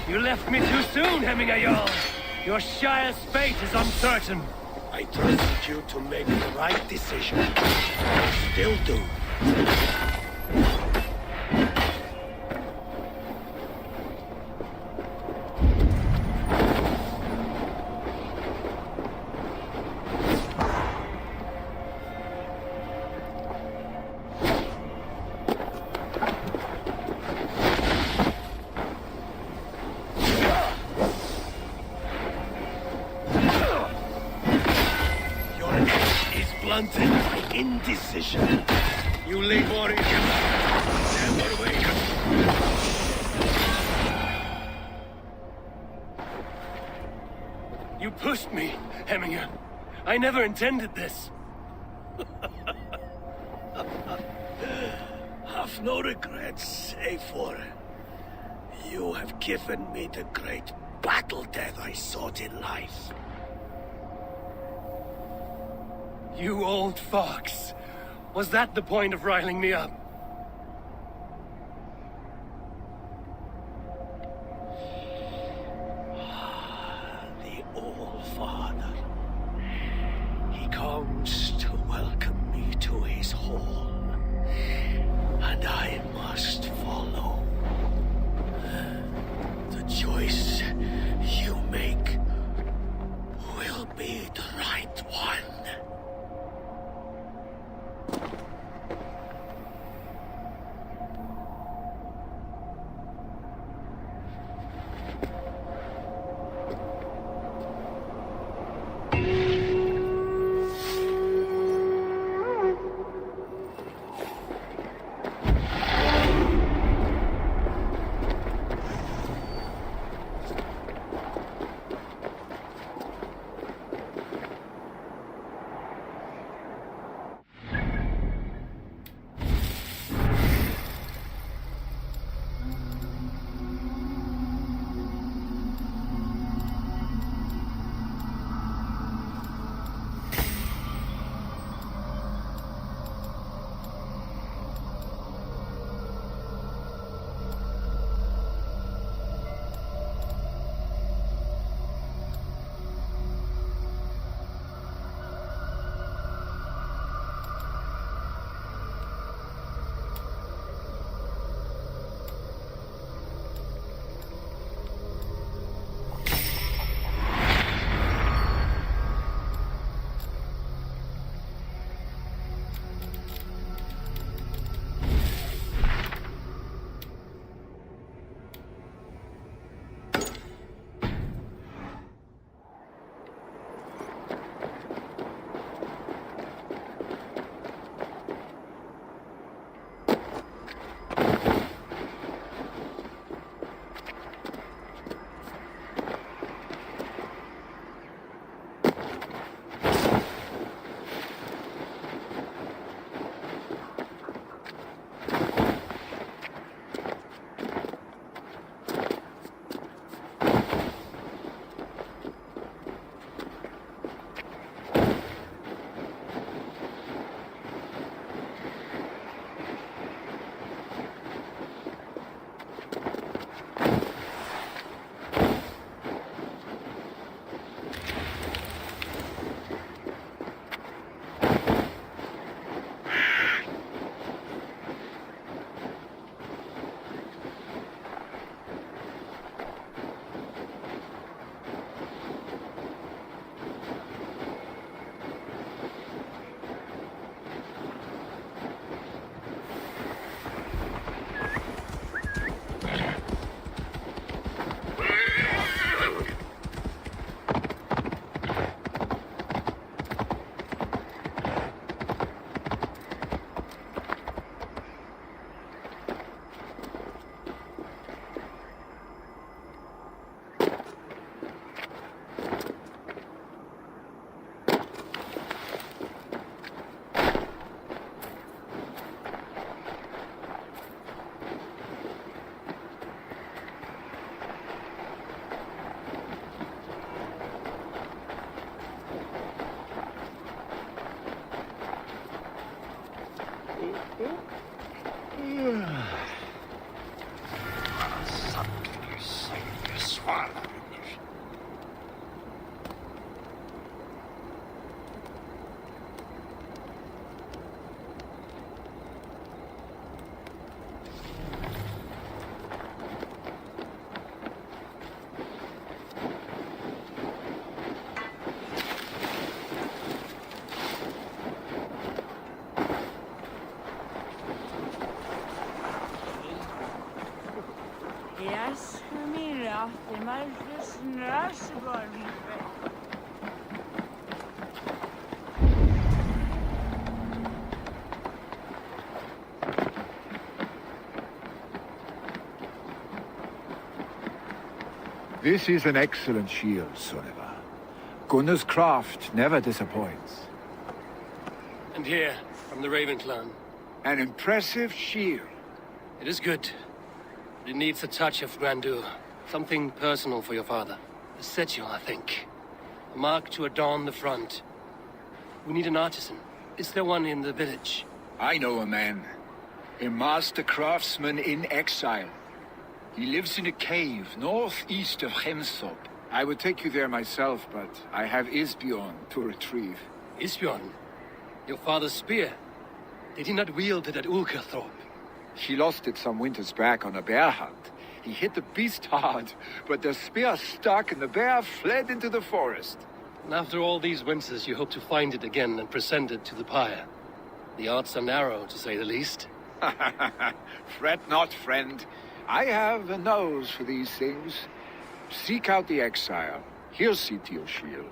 You left me too soon, Hemminger Jarl. Your Shire's fate is uncertain. I trusted you to make the right decision. I still do. Blunted by indecision. You late warrior. Never wake. You pushed me, Hemminger. I never intended this. Have no regrets, Eivor. You have given me the great battle death I sought in life. You old fox. Was that the point of riling me up? The All-Father. He comes to welcome me to his hall. And I must follow. The choice you make will be the right one. This is an excellent shield, Soneva. Gunnar's craft never disappoints. And here, from the Raven clan. An impressive shield. It is good. But it needs a touch of grandeur. Something personal for your father. A statue, I think. A mark to adorn the front. We need an artisan. Is there one in the village? I know a man. A master craftsman in exile. He lives in a cave northeast of Hemsop. I would take you there myself, but I have Isbjorn to retrieve. Isbjorn? Your father's spear? Did he not wield it at Ulkerthorpe? He lost it some winters back on a bear hunt. He hit the beast hard, but the spear stuck and the bear fled into the forest. And after all these winters, you hope to find it again and present it to the pyre. The odds are narrow, to say the least. Fret not, friend. I have a nose for these things. Seek out the exile. He'll see to your shield.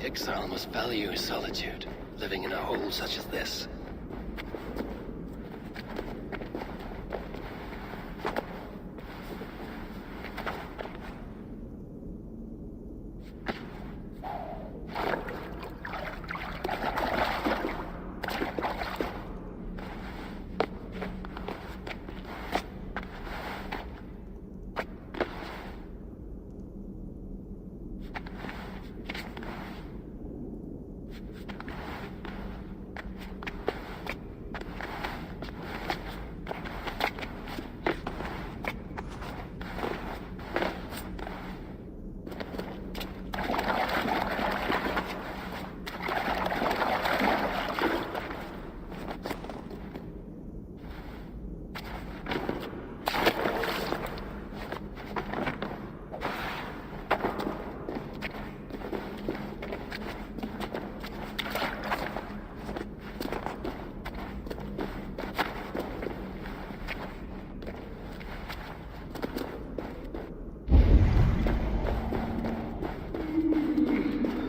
Exile must value his solitude, living in a hole such as this.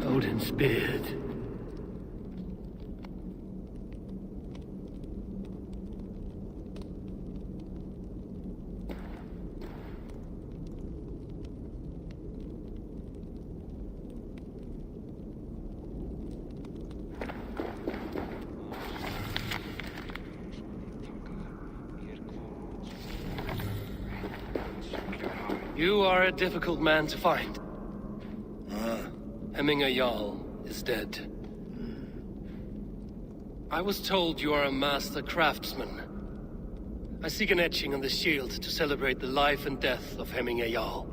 Odin's beard. You are a difficult man to find. Hemminger Jarl is dead. I was told you are a master craftsman. I seek an etching on the shield to celebrate the life and death of Hemminger Jarl.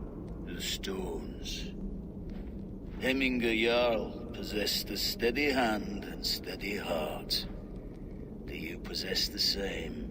The stones. Hemminger Jarl possessed a steady hand and steady heart. Do you possess the same?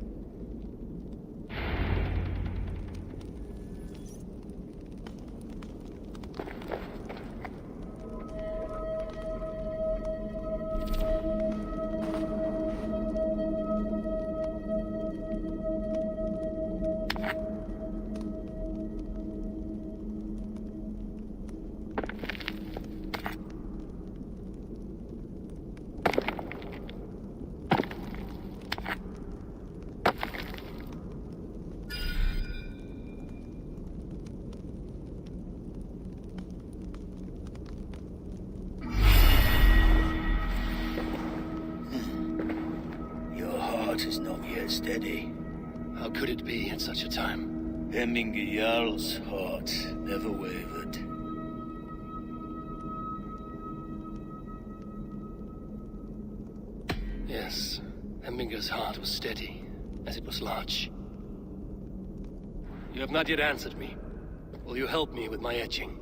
Is not yet steady. How could it be at such a time? Hemminger Jarl's heart never wavered. Yes, Hemminger's heart was steady, as it was large. You have not yet answered me. Will you help me with my etching?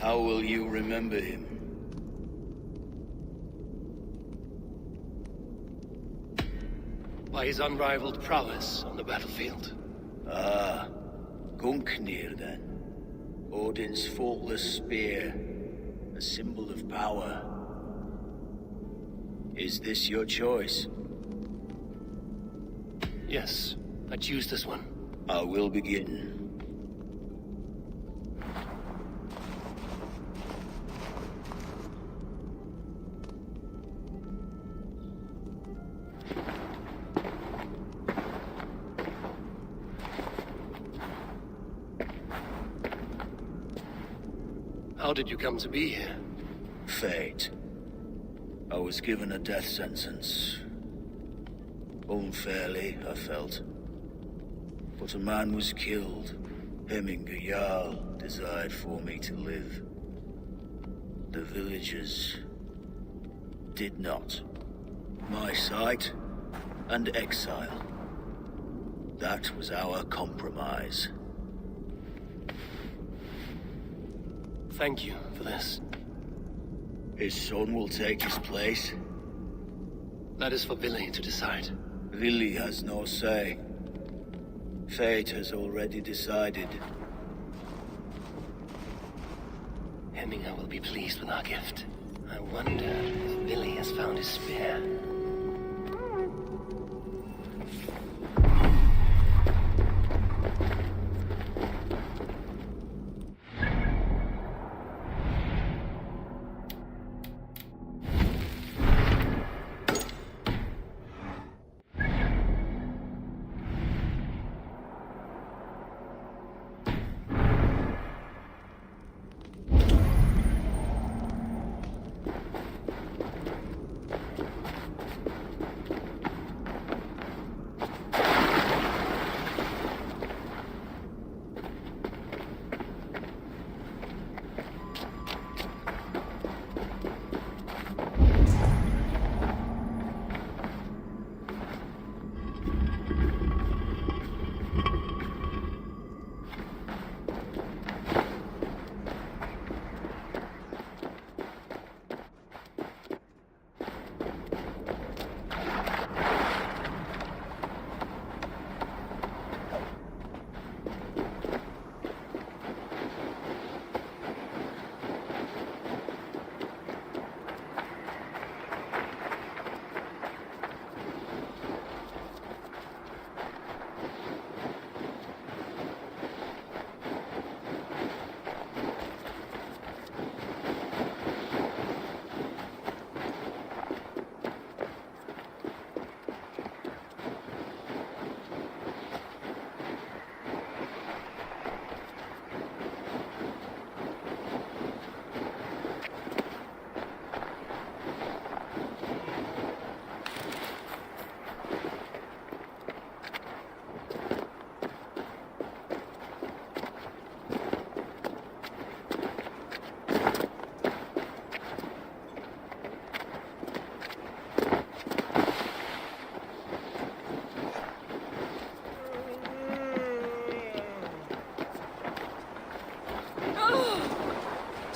How will you remember him? By his unrivaled prowess on the battlefield. Ah, Gungnir then. Odin's faultless spear, a symbol of power. Is this your choice? Yes, I choose this one. I will begin. How did you come to be here? Fate. I was given a death sentence. Unfairly, I felt. But a man was killed. Hemminger Jarl desired for me to live. The villagers did not. My sight and exile. That was our compromise. Thank you for this. His son will take his place. That is for Billy to decide. Lily has no say. Fate has already decided. Hemminger will be pleased with our gift. I wonder if Billy has found his spear.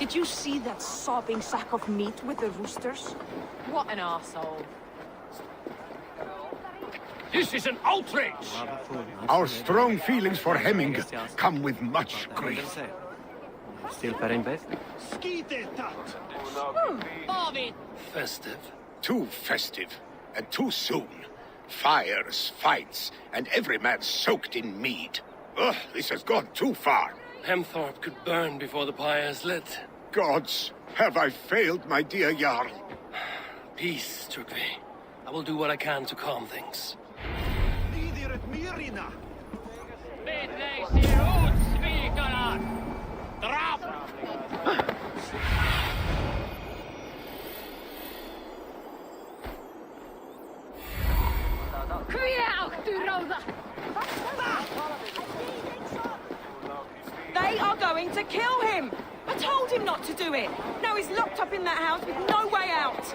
Did you see that sobbing sack of meat with the roosters? What an arsehole. This is an outrage! Our strong feelings for Hemming come with much grief. Festive. Too festive, and too soon. Fires, fights, and every man soaked in mead. Ugh, this has gone too far. Hemthorpe could burn before the pyre is lit. Gods, have I failed my dear Jarl? Peace, Turkey. I will do what I can to calm things. They are going to kill him! I told him not to do it! Now he's locked up in that house with no way out!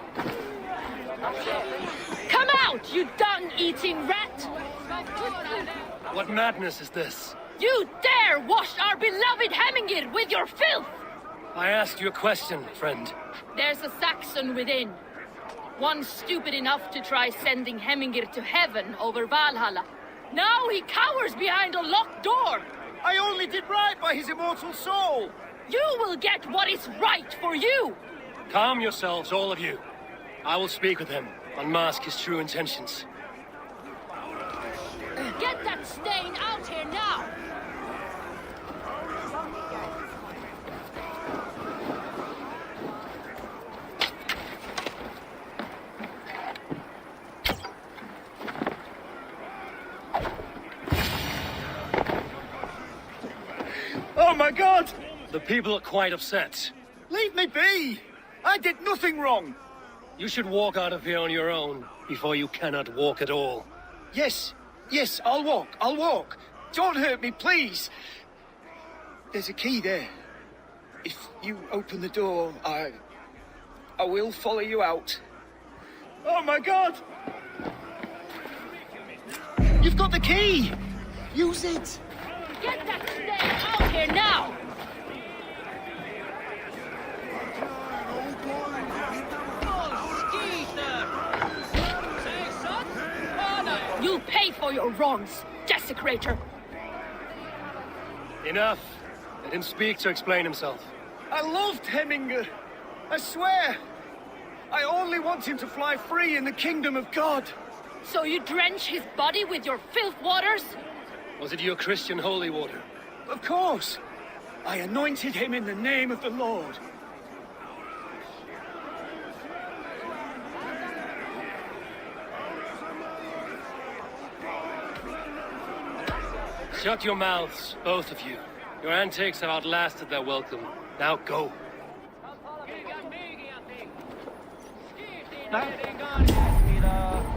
Come out, you dung-eating rat! What madness is this? You dare wash our beloved Hemmingir with your filth! I asked you a question, friend. There's a Saxon within. One stupid enough to try sending Hemmingir to heaven over Valhalla. Now he cowers behind a locked door! I only did right by his immortal soul! You will get what is right for you! Calm yourselves, all of you. I will speak with him, unmask his true intentions. Get that stain out here now! Oh my God! The people are quite upset. Leave me be! I did nothing wrong! You should walk out of here on your own before you cannot walk at all. Yes, I'll walk. Don't hurt me, please. There's a key there. If you open the door, I will follow you out. Oh my God! You've got the key! Use it! Get that stain out here now! You'll pay for your wrongs, desecrator! Enough. Let him speak to explain himself. I loved Hemminger. I swear. I only want him to fly free in the kingdom of God. So you drench his body with your filth waters? Was it your Christian holy water? Of course. I anointed him in the name of the Lord. Shut your mouths, both of you. Your antics have outlasted their welcome. Now go.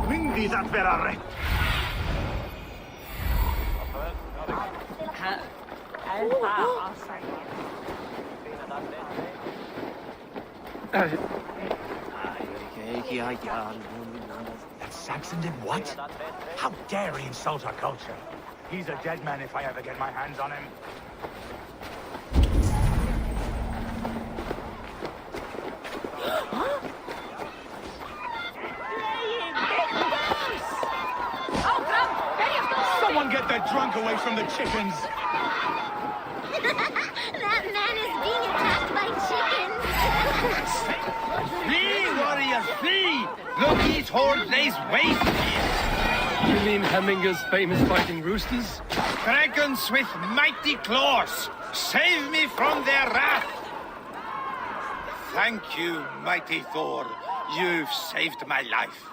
Myndi att vara rätt. That Saxon did what? How dare he insult our culture? He's a dead man if I ever get my hands on him. Someone get that drunk away from the chickens! That man is being attacked by chickens. Flee, warriors, flee! Look, these horde lays waste here! You mean Hemminger's famous fighting roosters? Dragons with mighty claws! Save me from their wrath! Thank you, mighty Thor. You've saved my life.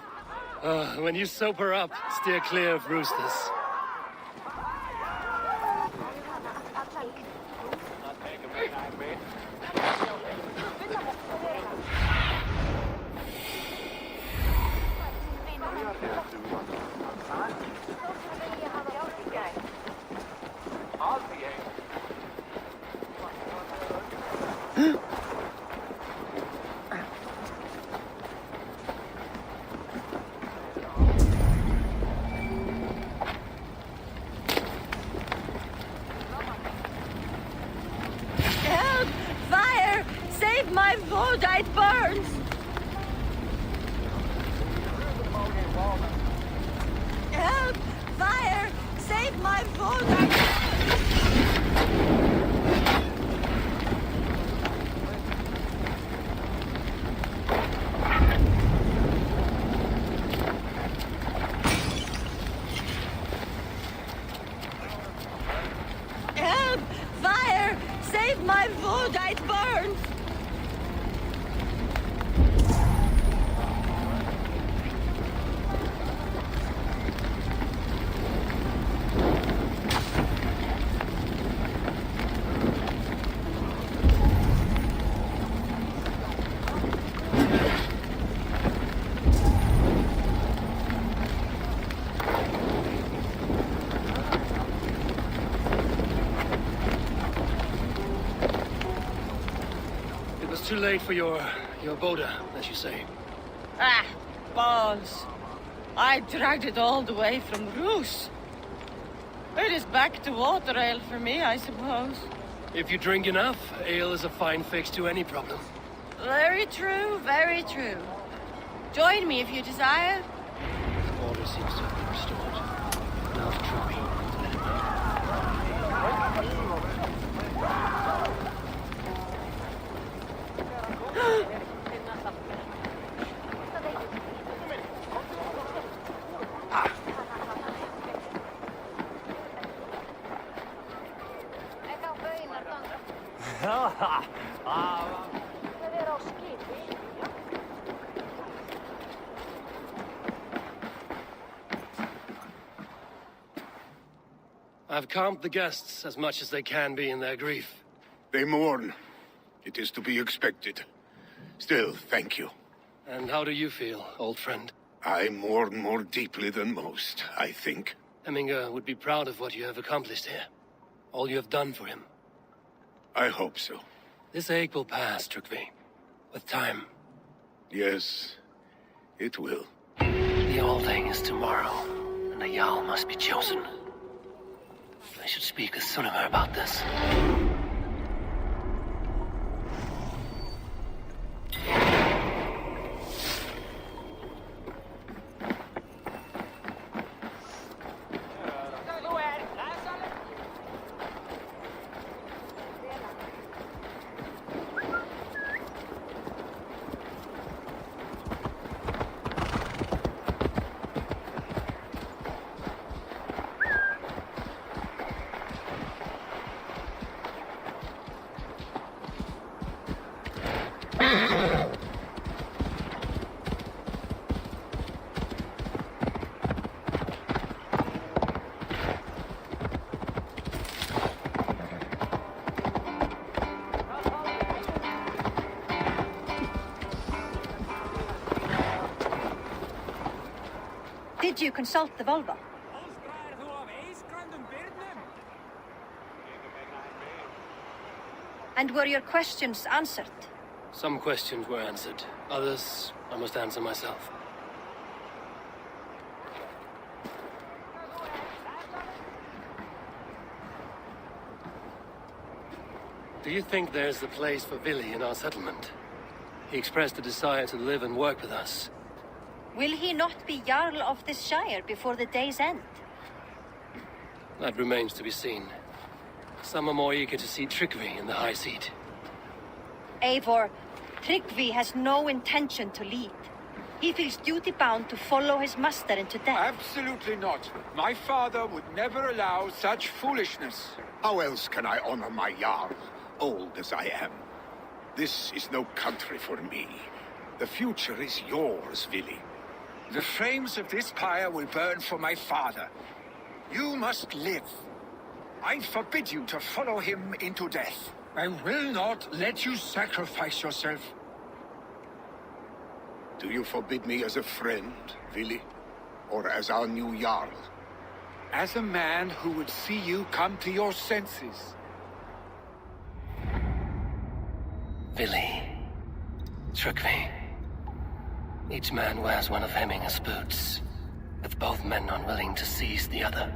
When you sober up, steer clear of roosters. too late for your boda, as you say. Ah, balls. I dragged it all the way from Roos. It is back to water ale for me, I suppose. If you drink enough, ale is a fine fix to any problem. Very true, very true. Join me if you desire. Order seems to have been restored. Now for Truby. I've calmed the guests as much as they can be in their grief. They mourn. It is to be expected. Still, thank you. And how do you feel, old friend? I mourn more deeply than most, I think. Hemminger would be proud of what you have accomplished here. All you have done for him. I hope so. This ache will pass, Trygve. With time. Yes, it will. The Althing is tomorrow, and a Jarl must be chosen. I should speak with Sunnema about this. Did you consult the vulva? And were your questions answered? Some questions were answered. Others, I must answer myself. Do you think there's a place for Vili in our settlement? He expressed a desire to live and work with us. Will he not be Jarl of this shire before the day's end? That remains to be seen. Some are more eager to see Trygve in the high seat. Eivor, Trygve has no intention to lead. He feels duty-bound to follow his master into death. Absolutely not. My father would never allow such foolishness. How else can I honor my Jarl, old as I am? This is no country for me. The future is yours, Vili. The flames of this pyre will burn for my father. You must live. I forbid you to follow him into death. I will not let you sacrifice yourself. Do you forbid me as a friend, Vili? Or as our new Jarl? As a man who would see you come to your senses. Vili. Trygve. Each man wears one of Hemminger's boots, with both men unwilling to seize the other.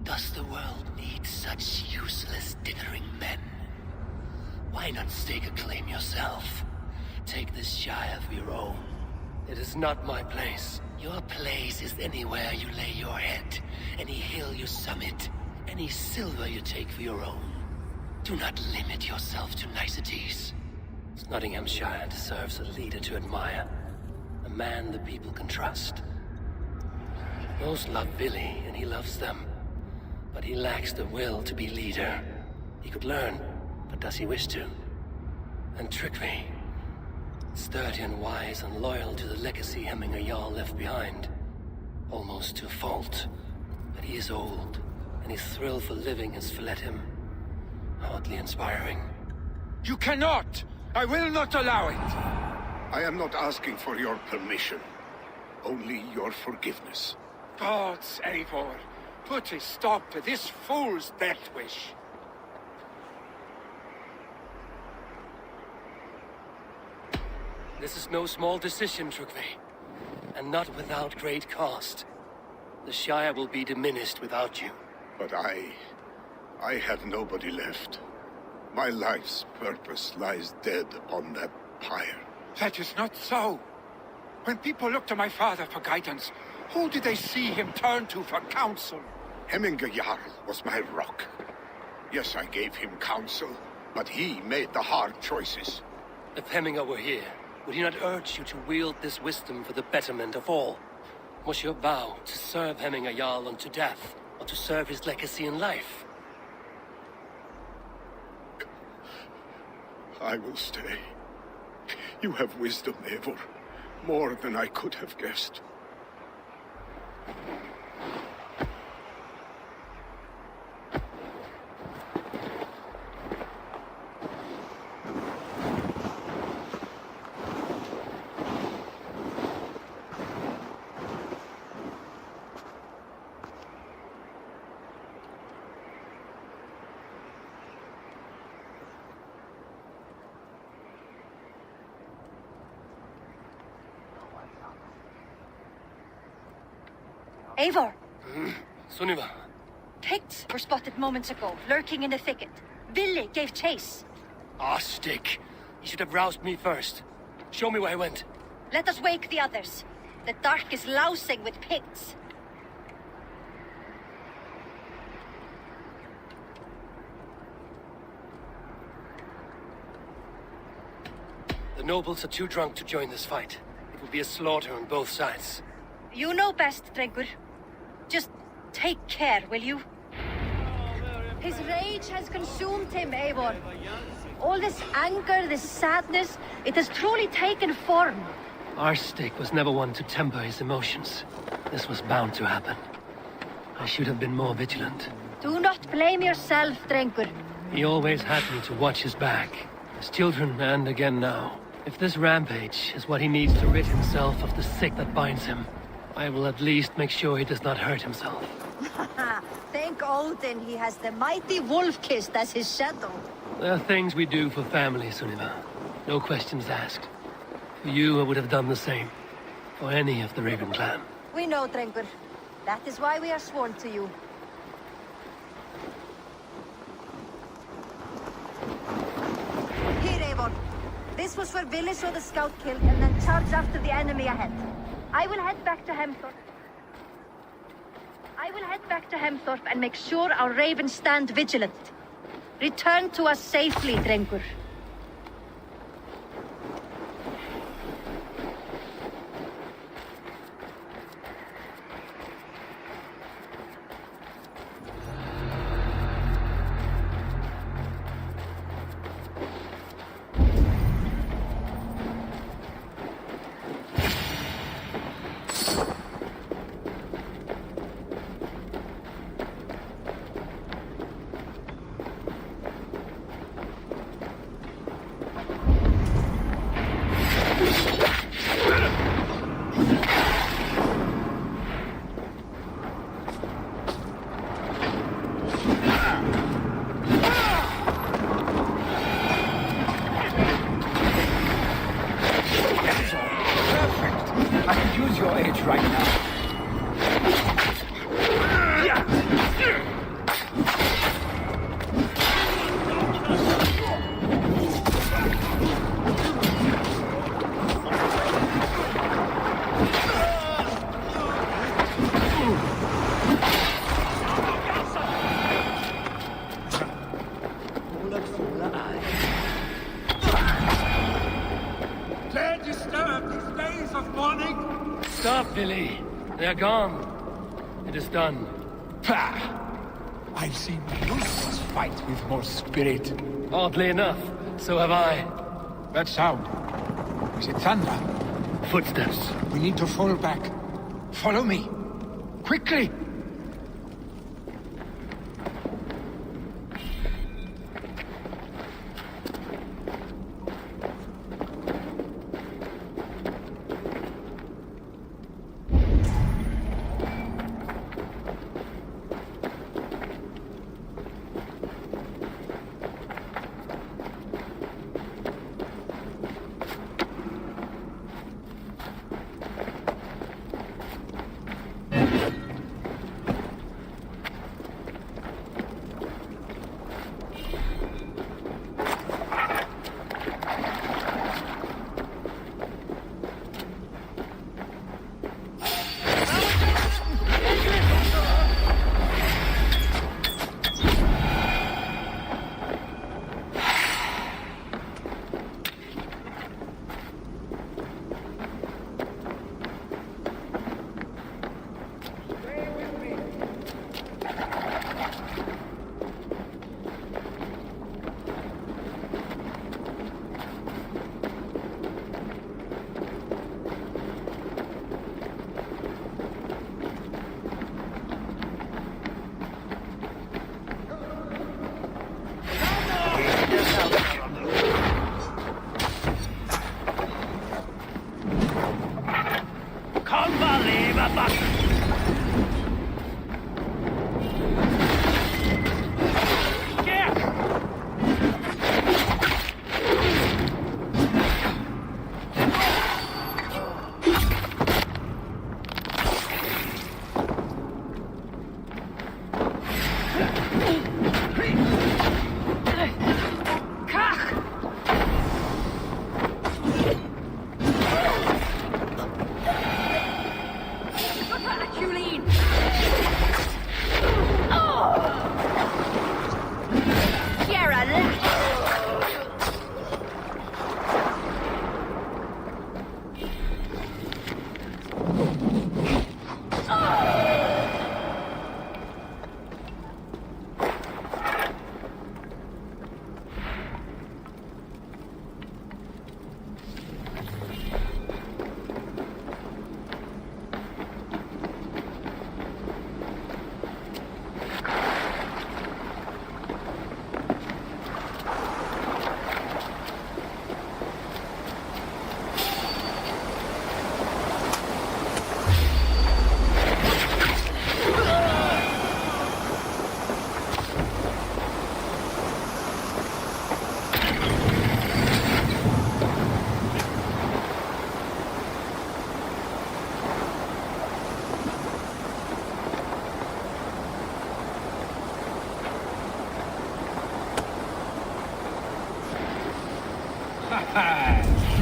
Does the world need such useless, dithering men? Why not stake a claim yourself? Take this shire for your own. It is not my place. Your place is anywhere you lay your head, any hill you summit, any silver you take for your own. Do not limit yourself to niceties. Nottinghamshire deserves a leader to admire, a man the people can trust. Most love Vili, and he loves them, but he lacks the will to be leader. He could learn, but does he wish to? And Trygve, sturdy and wise and loyal to the legacy Hemminger Jarl left behind, almost to a fault. But he is old, and his thrill for living has fled him. Hardly inspiring. You cannot! I will not allow it! I am not asking for your permission, only your forgiveness. Gods, Eivor, put a stop to this fool's death wish. This is no small decision, Trukve. And not without great cost. The Shire will be diminished without you. But I have nobody left. My life's purpose lies dead upon that pyre. That is not so. When people look to my father for guidance, who did they see him turn to for counsel? Hemminger Jarl was my rock. Yes, I gave him counsel, but he made the hard choices. If Hemminger were here, would he not urge you to wield this wisdom for the betterment of all? Was your vow to serve Hemminger Jarl unto death, or to serve his legacy in life? I will stay. You have wisdom, Eivor. More than I could have guessed. Eivor! Sunniva. Picts were spotted moments ago, lurking in the thicket. Vili gave chase. Ah, stick. You should have roused me first. Show me where I went. Let us wake the others. The dark is lousing with Picts. The nobles are too drunk to join this fight. It will be a slaughter on both sides. You know best, Drengur. Just take care, will you? His rage has consumed him, Eivor. All this anger, this sadness, it has truly taken form. Our stick was never one to temper his emotions. This was bound to happen. I should have been more vigilant. Do not blame yourself, Drengur. He always had me to watch his back. As children, and again now. If this rampage is what he needs to rid himself of the sick that binds him, I will at least make sure he does not hurt himself. Thank Odin he has the mighty wolf-kissed as his shadow. There are things we do for family, Sunniva. No questions asked. For you, I would have done the same. For any of the Raven clan. We know, Drengur. That is why we are sworn to you. Here, Eivor. This was where Vili saw the scout killed and then charged after the enemy ahead. I will head back to Hemthorpe. And make sure our ravens stand vigilant. Return to us safely, Drengur. They're gone. It is done. Pah! I've seen beasts fight with more spirit. Oddly enough, so have I. That sound. Is it thunder? Footsteps. We need to fall back. Follow me. Quickly!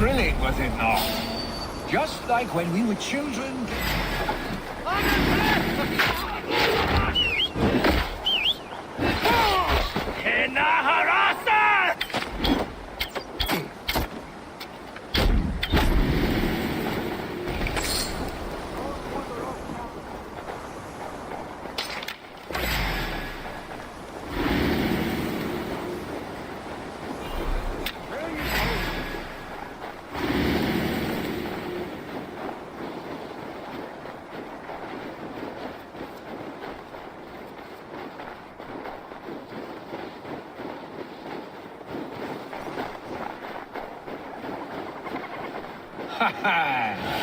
Thrilling, was it not? Just like when we were children.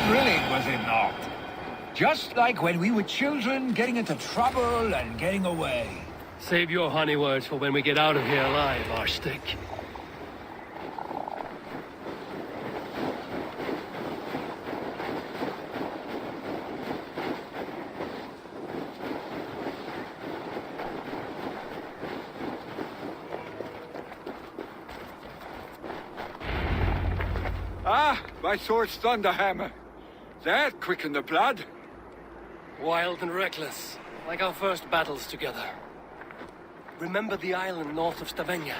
Thrilling, was it not? Just like when we were children, getting into trouble and getting away. Save your honey words for when we get out of here alive, Arstick. Ah, my sword's thunderhammer. That quickened the blood. Wild and reckless, like our first battles together. Remember the island north of Stavanger?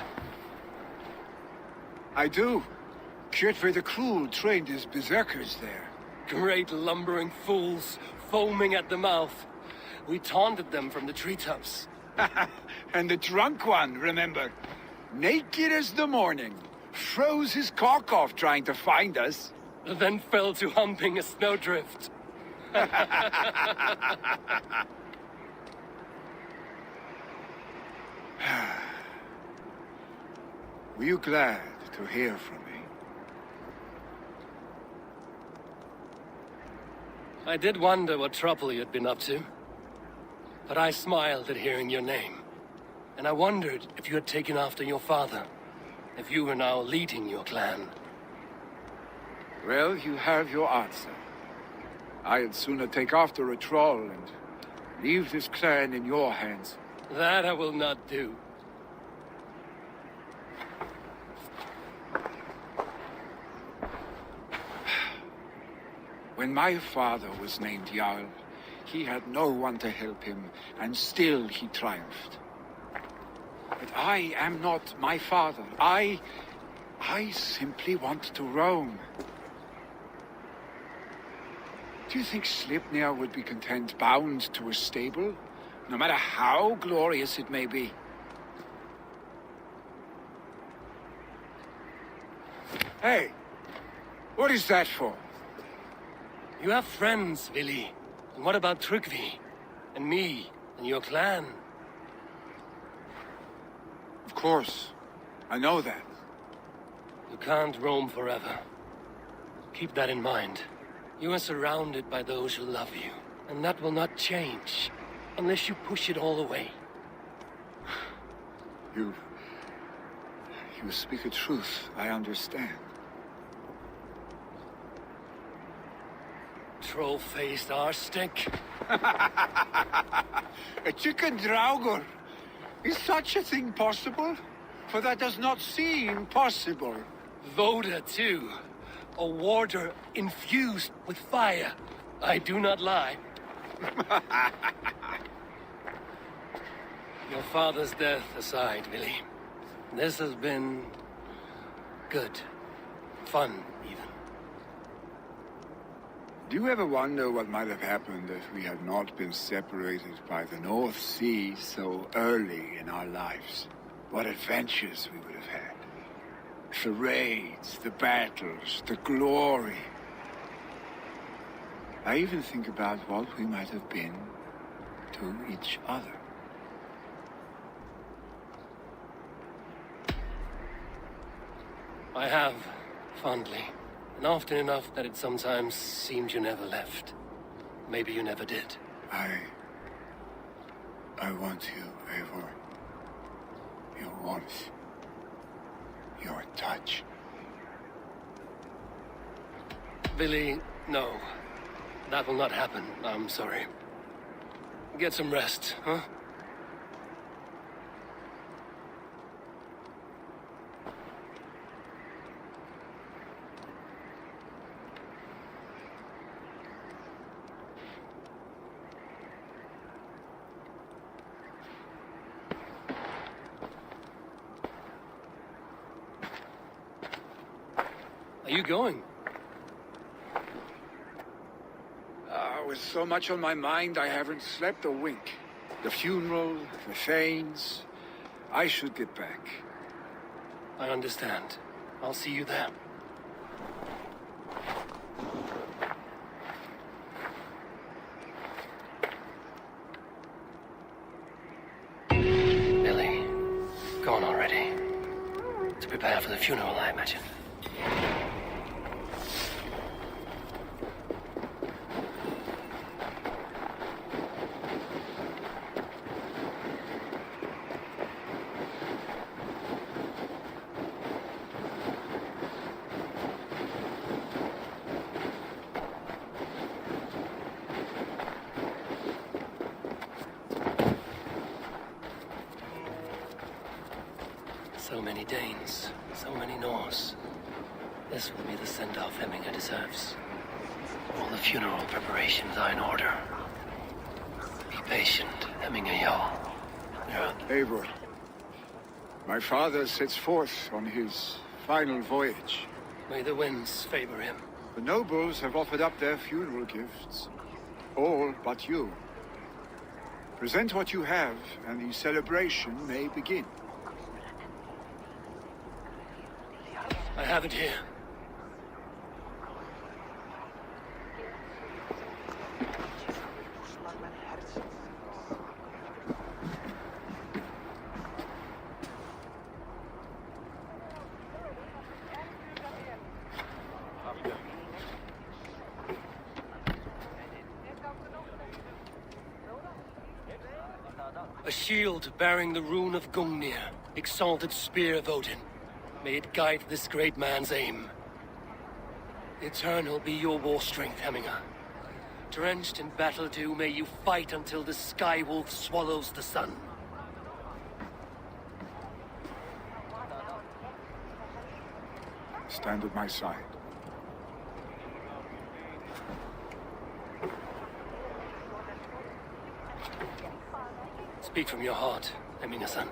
I do. Kjotve the Cruel trained his berserkers there. Great lumbering fools, foaming at the mouth. We taunted them from the treetops. And the drunk one, remember? Naked as the morning. Froze his cock off trying to find us. Then fell to humping a snowdrift. Were you glad to hear from me? I did wonder what trouble you'd been up to. But I smiled at hearing your name. And I wondered if you had taken after your father. If you were now leading your clan. Well, you have your answer. I'd sooner take after a troll and leave this clan in your hands. That I will not do. When my father was named Jarl, he had no one to help him, and still he triumphed. But I am not my father. I simply want to roam. Do you think Sleipnir would be content bound to a stable, no matter how glorious it may be? Hey, what is that for? You have friends, Vili. And what about Tryggvi? And me? And your clan? Of course. I know that. You can't roam forever. Keep that in mind. You are surrounded by those who love you, And that will not change unless you push it all away. You speak a truth, I understand. Troll-faced arstink. A chicken drauger. Is such a thing possible? For that does not seem possible. Voda, too. A warder infused with fire. I do not lie. Your father's death aside, Willie. This has been good. Fun, even. Do you ever wonder what might have happened if we had not been separated by the North Sea so early in our lives? What adventures we would have had. The raids, the battles, the glory. I even think about what we might have been to each other. I have, fondly. And often enough that it sometimes seemed you never left. Maybe you never did. I want you, Eivor. Your warmth. Your touch. Billy, no. That will not happen. I'm sorry. Get some rest, huh? Are you going? With so much on my mind, I haven't slept a wink. The funeral, the Thanes. I should get back. I understand. I'll see you there. Billy, gone already. To prepare for the funeral, I imagine. So many Danes, so many Norse. This will be the send-off Hemminger deserves. All the funeral preparations are in order. Be patient, Hemminger Jarl. Eivor, my father sets forth on his final voyage. May the winds favor him. The nobles have offered up their funeral gifts. All but you. Present what you have, and the celebration may begin. I have it here. A shield bearing the rune of Gungnir, exalted spear of Odin. May it guide this great man's aim. Eternal be your war strength, Hemminger. Drenched in battle dew, may you fight until the sky wolf swallows the sun. Stand at my side. Speak from your heart, Hemminger-san.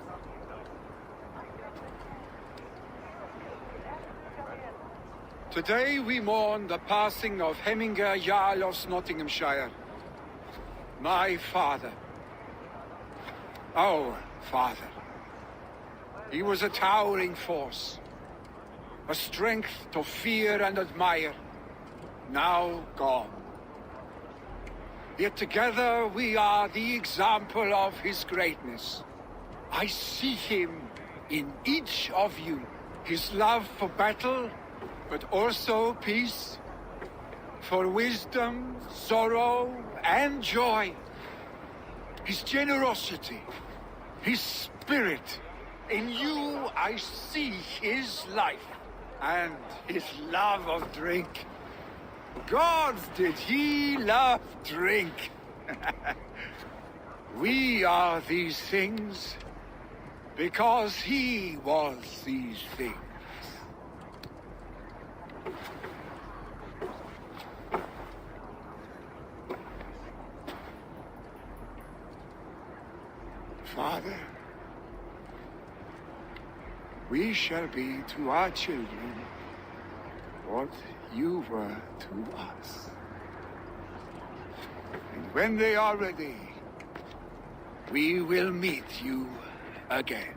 Today we mourn the passing of Hemminger Jarl of Nottinghamshire. My father. Our father. He was a towering force. A strength to fear and admire. Now gone. Yet together we are the example of his greatness. I see him in each of you. His love for battle, but also peace. for wisdom, sorrow, and joy. His generosity, his spirit. In you I see his life and his love of drink. God, did he love drink? We are these things because he was these things. Father, we shall be to our children what you were to us. And when they are ready, we will meet you again.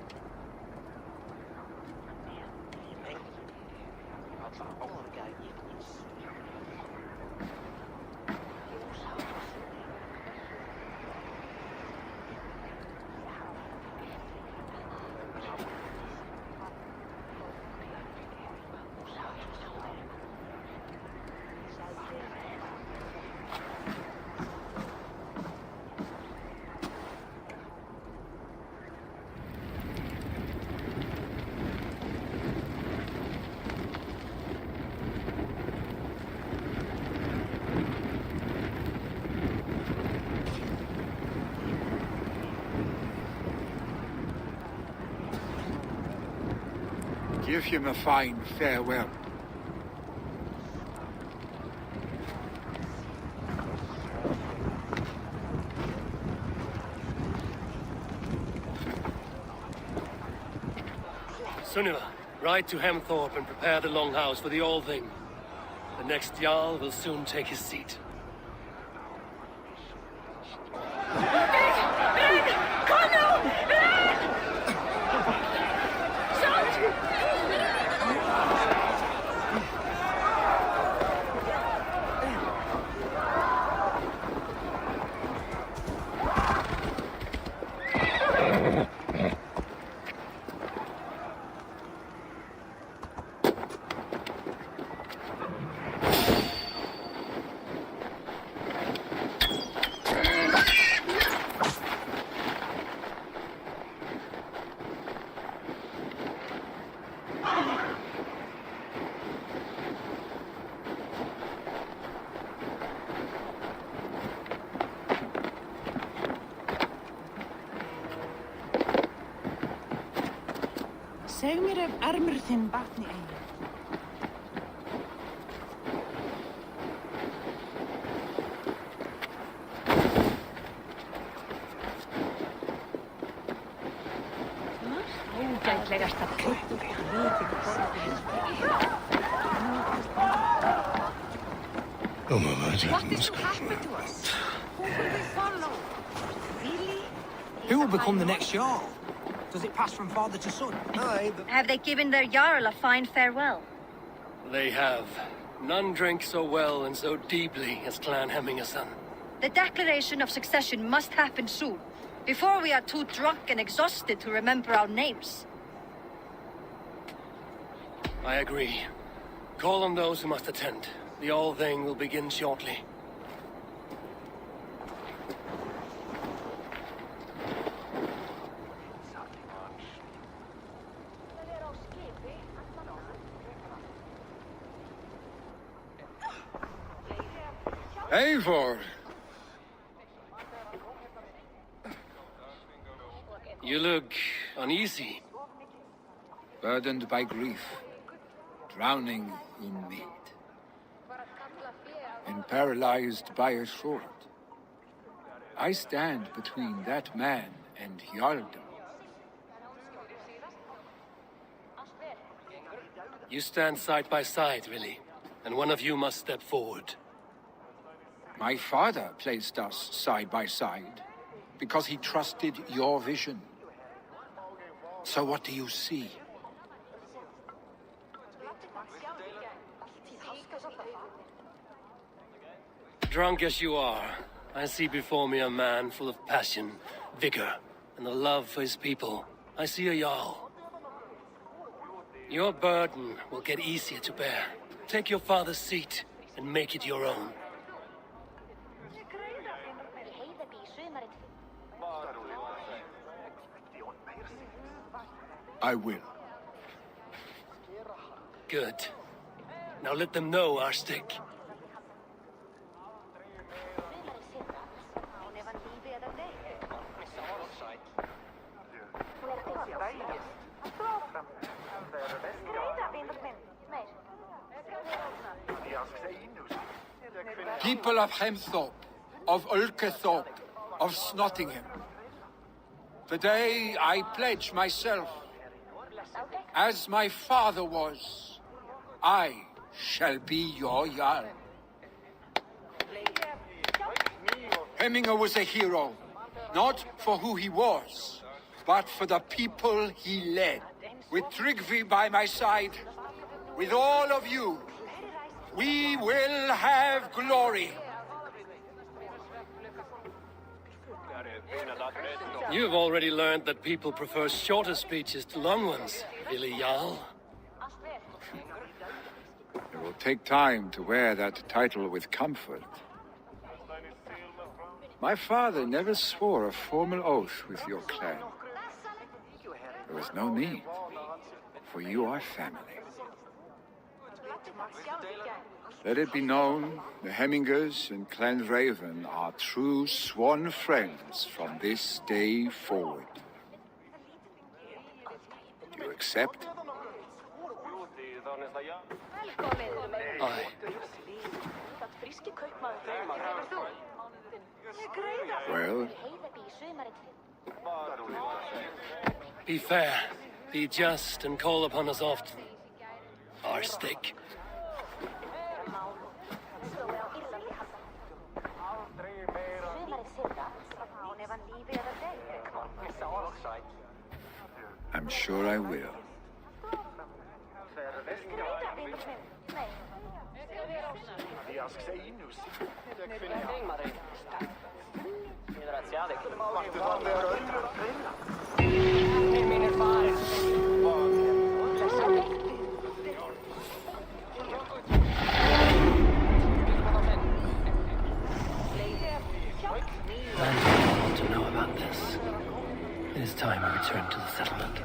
Give him a fine farewell. Sunniva, ride to Hemthorpe and prepare the longhouse for the Althing. The next Jarl will soon take his seat. Seg mér ef armur þinn batni eigi. Ógætlegasta krukkur. What is to happen to us? Who will we follow? Really? Who will become the next Jarl? Does it pass from father to son? Have they given their Jarl a fine farewell? They have. None drink so well and so deeply as Clan Hemmingason. The declaration of succession must happen soon, before we are too drunk and exhausted to remember our names. I agree. Call on those who must attend. The Althing will begin shortly. Eivor! You look uneasy. Burdened by grief, drowning in mead, and paralyzed by a sword. I stand between that man and Jarldom. You stand side by side, really, and one of you must step forward. My father placed us side by side because he trusted your vision. So what do you see? Drunk as you are, I see before me a man full of passion, vigor, and a love for his people. I see a Jarl. Your burden will get easier to bear. Take your father's seat. and make it your own. I will. Good. Now let them know our stick. People of Hemthorpe, of Ulkethorpe, of Snottingham. Today I pledge myself, as my father was, I shall be your Jarl. Hemminger was a hero, not for who he was, but for the people he led. With Tryggvi by my side, with all of you, we will have glory. You've already learned that people prefer shorter speeches to long ones, Billy Jarl. It will take time to wear that title with comfort. My father never swore a formal oath with your clan. There was no need, for you are family. Let it be known, the Hemmingers and Clan Raven are true sworn friends from this day forward. Do you accept? Aye. Well, Be fair, be just, and call upon us often. Our stick. I'm sure I will. I want to know about this. It is time I return to the settlement.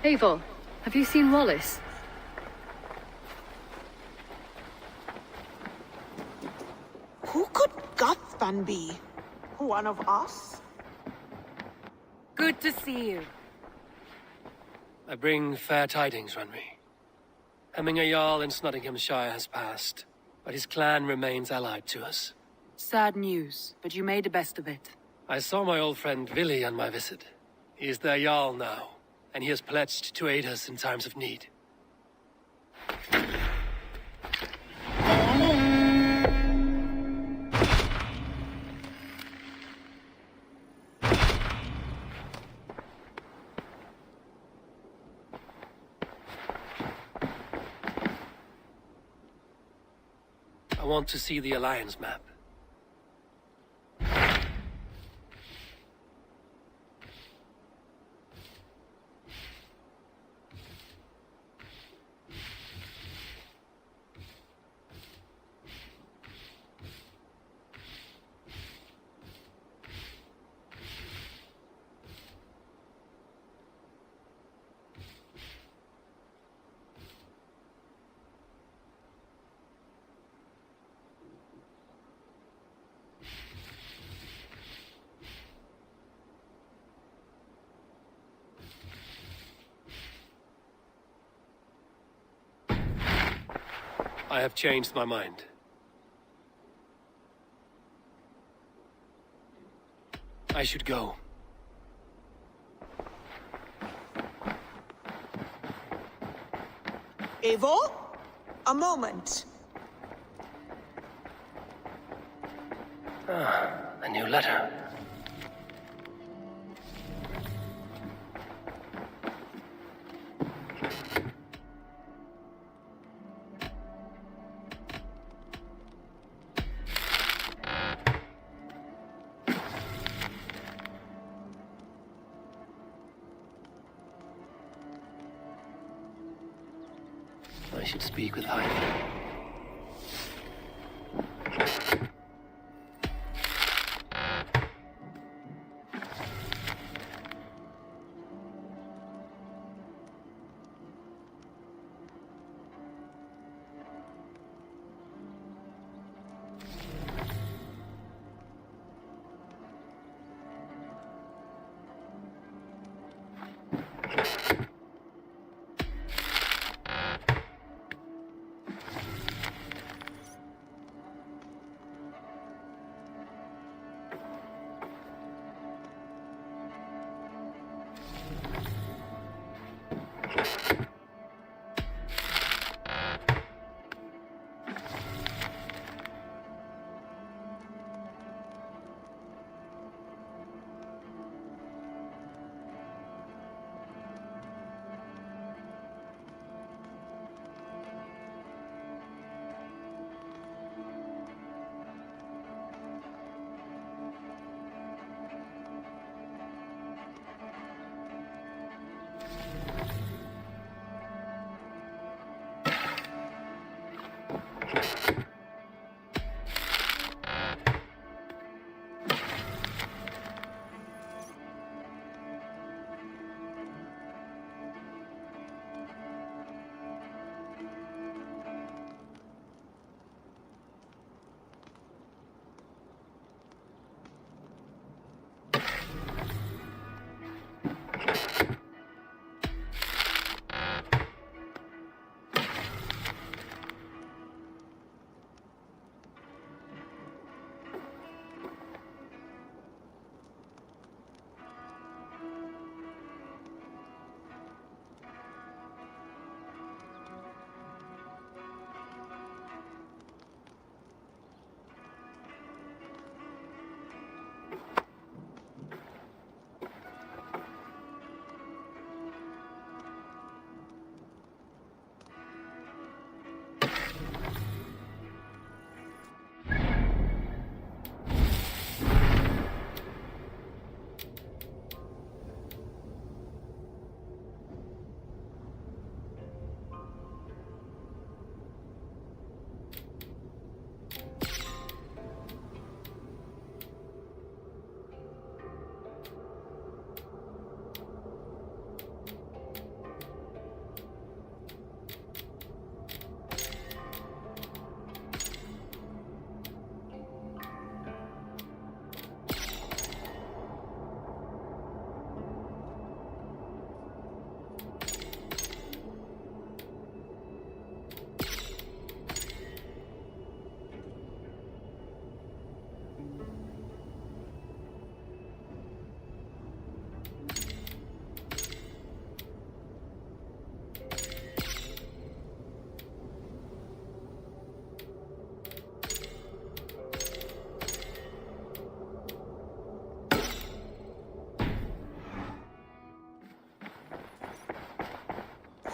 Eivor, have you seen Wallace? Who could Guthban be? One of us? Good to see you. I bring fair tidings, Runry. Hemminger Jarl in Snottinghamshire has passed, but his clan remains allied to us. Sad news, but you made the best of it. I saw my old friend Willi on my visit. He is their Jarl now, and he has pledged to aid us in times of need. I want to see the Alliance map. I have changed my mind. I should go. Eivor? A moment. A new letter. I should speak with Heidi.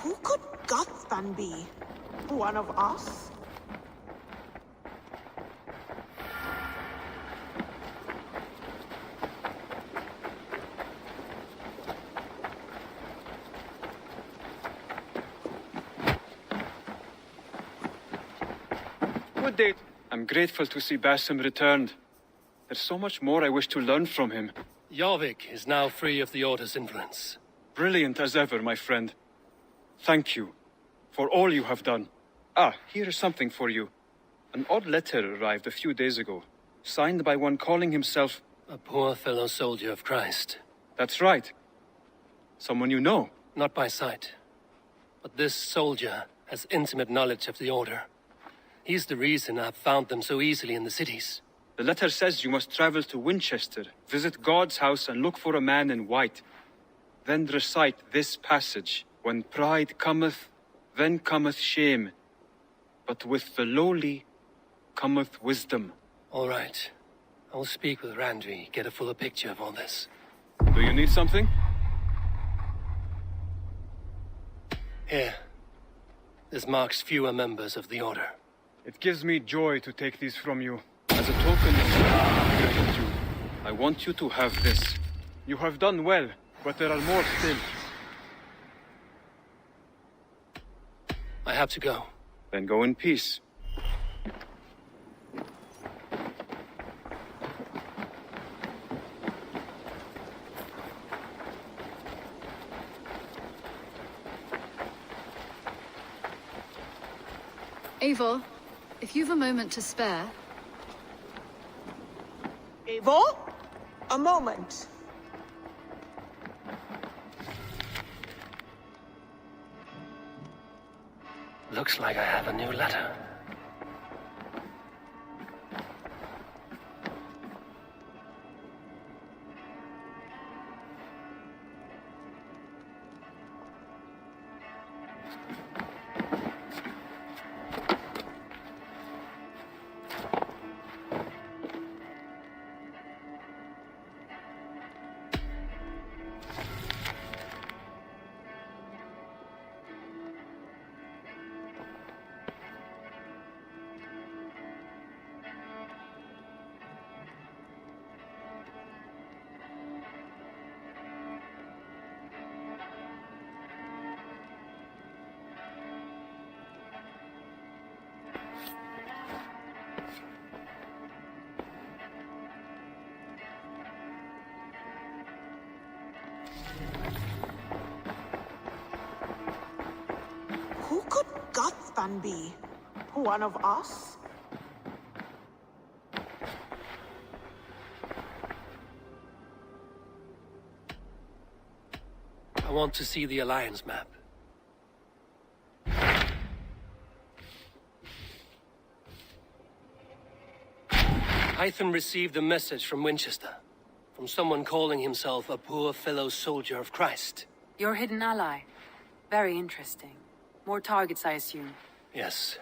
Who could Guthban be? One of us? Good day. I'm grateful to see Basim returned. There's so much more I wish to learn from him. Jorvik is now free of the Order's influence. Brilliant as ever, my friend. Thank you for all you have done. Ah, here is something for you. An odd letter arrived a few days ago, signed by one calling himself... A poor fellow soldier of Christ. That's right. Someone you know. Not by sight. But this soldier has intimate knowledge of the Order. He's the reason I've found them so easily in the cities. The letter says you must travel to Winchester, visit God's house and look for a man in white. Then recite this passage. When pride cometh, then cometh shame. But with the lowly cometh wisdom. All right. I will speak with Randvi, get a fuller picture of all this. Do you need something? Here. This marks fewer members of the Order. It gives me joy to take these from you. As a token of gratitude, I want you to have this. You have done well, but there are more still. I have to go. Then go in peace. Eivor, if you've a moment to spare... Eivor? A moment. Looks like I have a new letter. Who could Guthban be? One of us? I want to see the Alliance map. Tahtın received a message from Winchester, from someone calling himself a poor fellow soldier of Christ. Your hidden ally. Very interesting. More targets, I assume. Yes.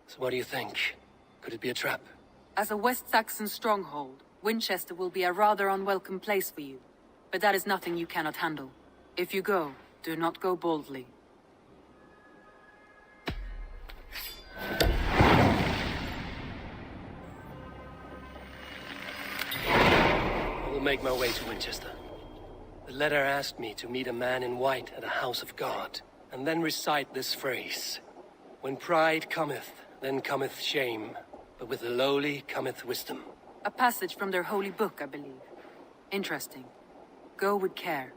So what do you think? Could it be a trap? As a West Saxon stronghold, Winchester will be a rather unwelcome place for you. But that is nothing you cannot handle. If you go, do not go boldly. I will make my way to Winchester. The letter asked me to meet a man in white at a house of God, and then recite this phrase. When pride cometh, then cometh shame, but with the lowly cometh wisdom. A passage from their holy book, I believe. Interesting. Go with care.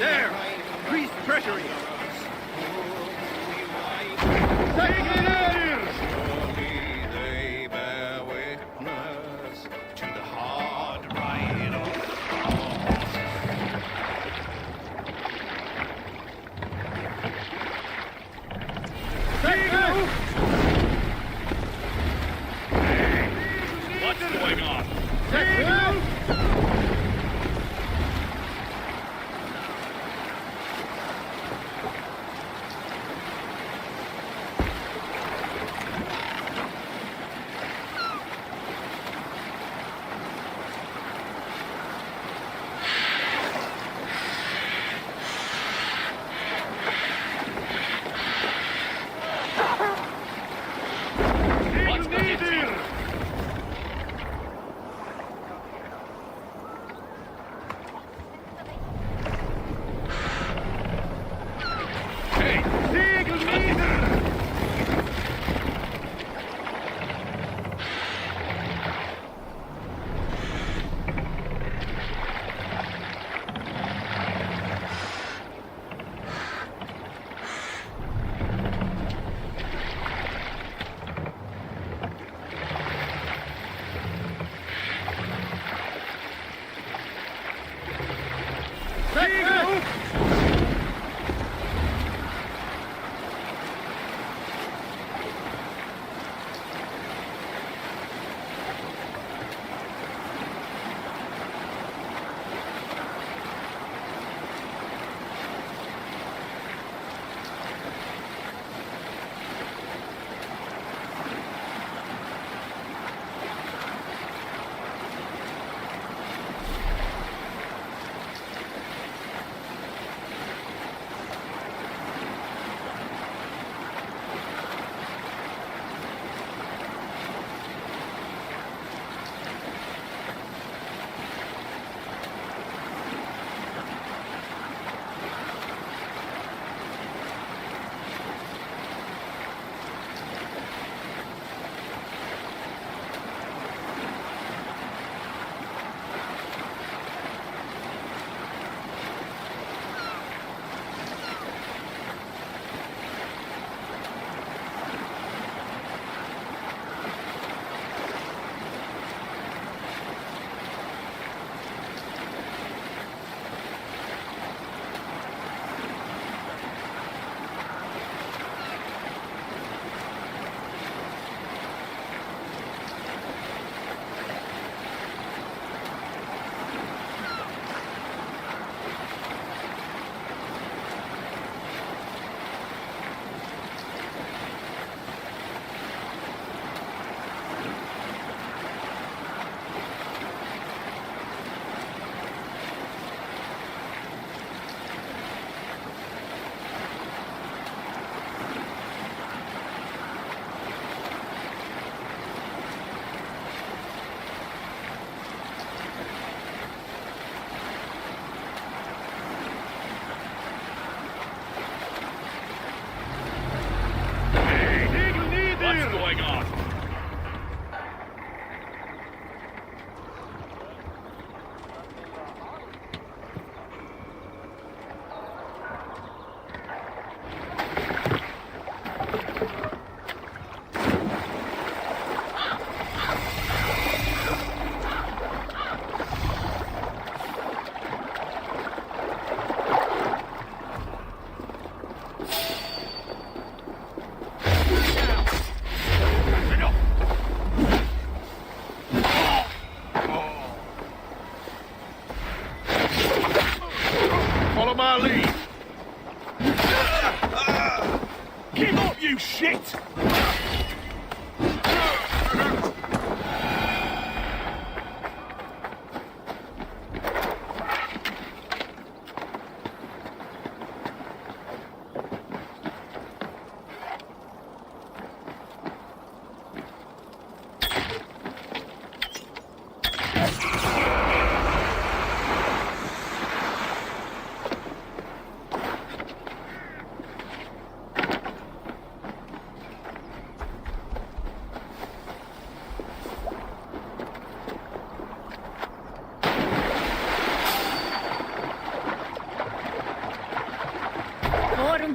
There! Increase treasury! They bear witness to the hard ride of What's going on?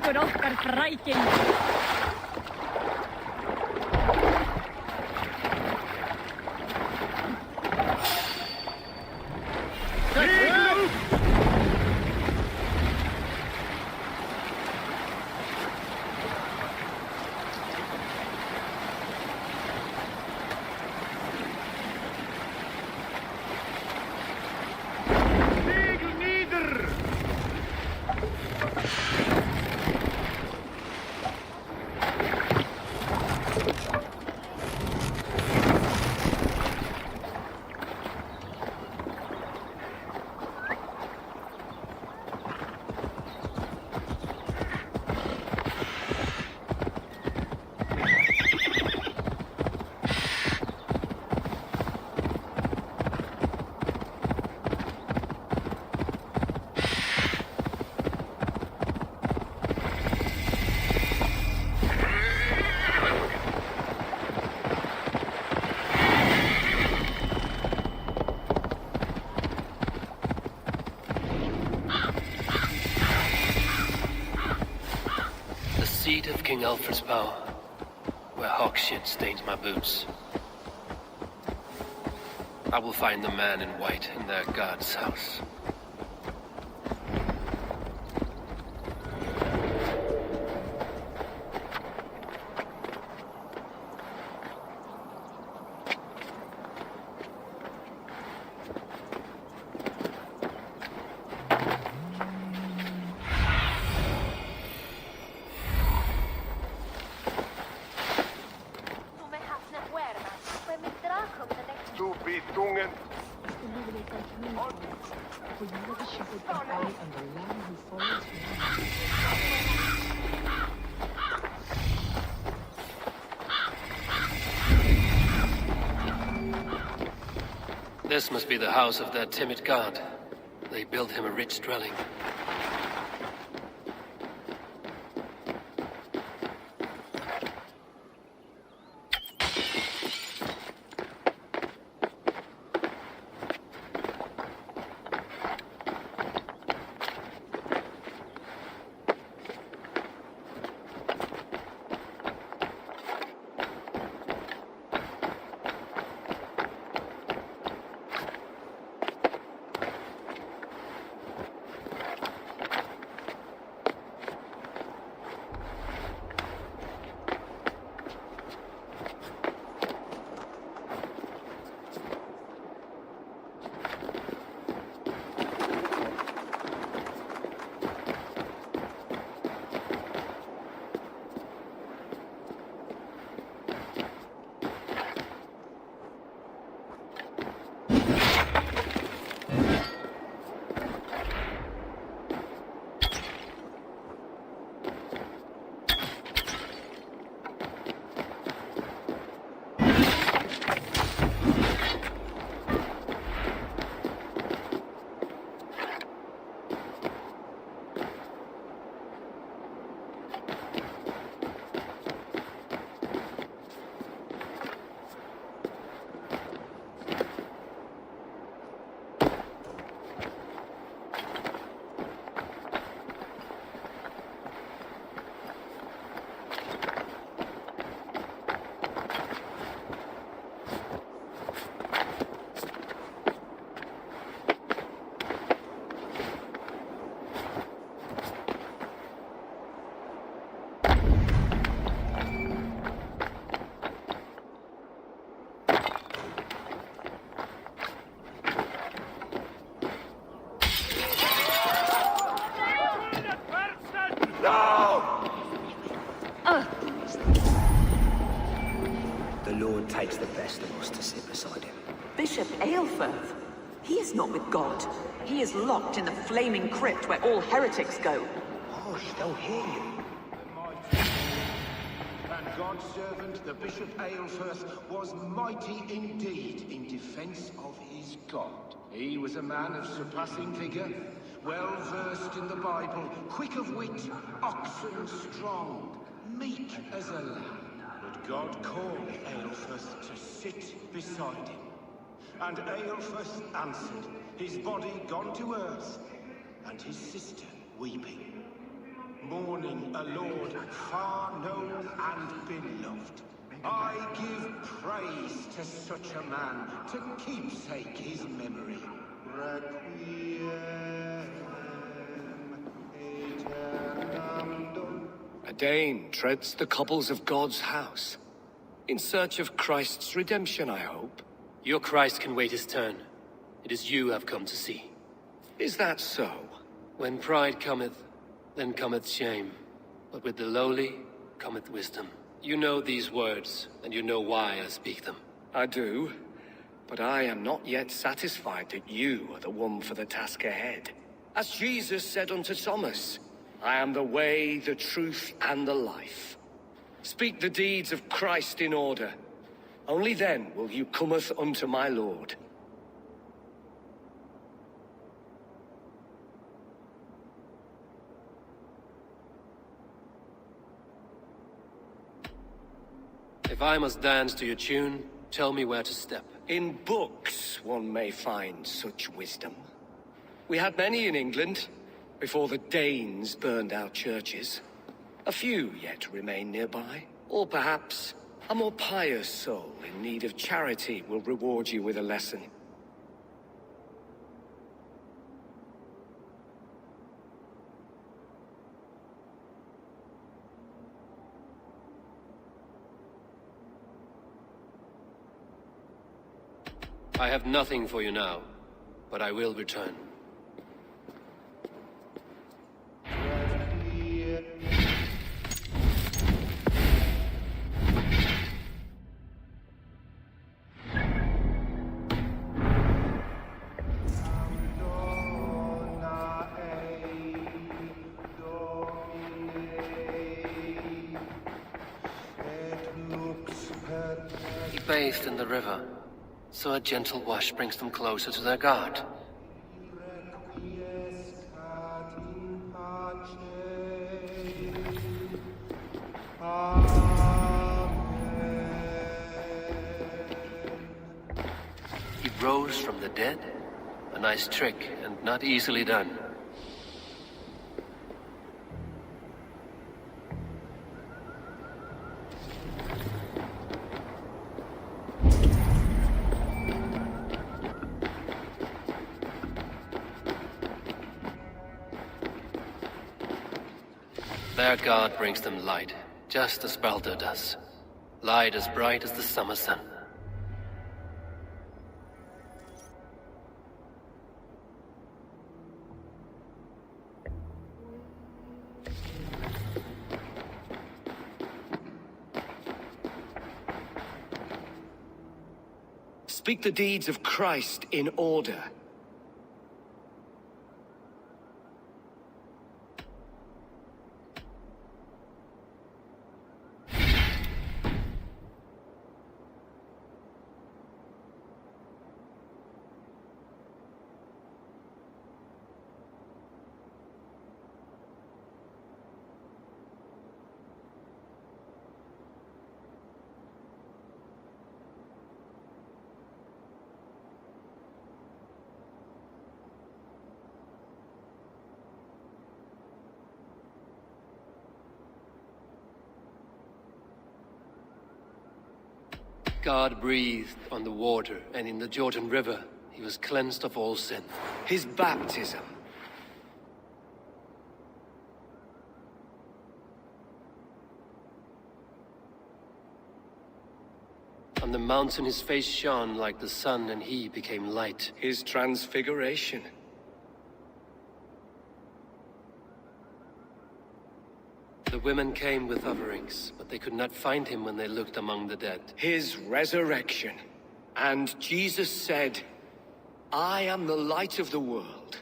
okkur okkar frækin. Seat of King Alfred's power, where hawk shit stains my boots. I will find the man in white in their god's house. This must be the house of that timid god. They built him a rich dwelling. Takes the best of us to sit beside him. Bishop Aelfirth? He is not with God. He is locked in the flaming crypt where all heretics go. Hush, they'll hear you. And God's servant, the Bishop Aelfirth, was mighty indeed in defense of his God. He was a man of surpassing vigor, well versed in the Bible, quick of wit, oxen strong, meek as a lamb. God called Aelfirth to sit beside him. And Aelfirth answered, his body gone to earth, and his sister weeping. mourning a lord far known and beloved. I give praise to such a man to keepsake his memory. A Dane treads the cobbles of God's house. In search of Christ's redemption, I hope. Your Christ can wait his turn. It is you I've come to see. Is that so? When pride cometh, then cometh shame. But with the lowly cometh wisdom. You know these words, and you know why I speak them. I do, but I am not yet satisfied that you are the one for the task ahead. As Jesus said unto Thomas, I am the way, the truth, and the life. Speak the deeds of Christ in order. Only then will you cometh unto my Lord. If I must dance to your tune, tell me where to step. In books one may find such wisdom. We had many in England, before the Danes burned our churches. A few yet remain nearby. Or perhaps a more pious soul in need of charity will reward you with a lesson. I have nothing for you now, but I will return. He bathed in the river, so a gentle wash brings them closer to their God. He rose from the dead? A nice trick, and not easily done. Their God brings them light, just as Baldur does. Light as bright as the summer sun. Speak the deeds of Christ in order. God breathed on the water, and in the Jordan River, he was cleansed of all sin. His baptism. On the mountain his face shone like the sun, and he became light. His transfiguration. The women came with offerings, but they could not find him when they looked among the dead. His resurrection. And Jesus said, I am the light of the world.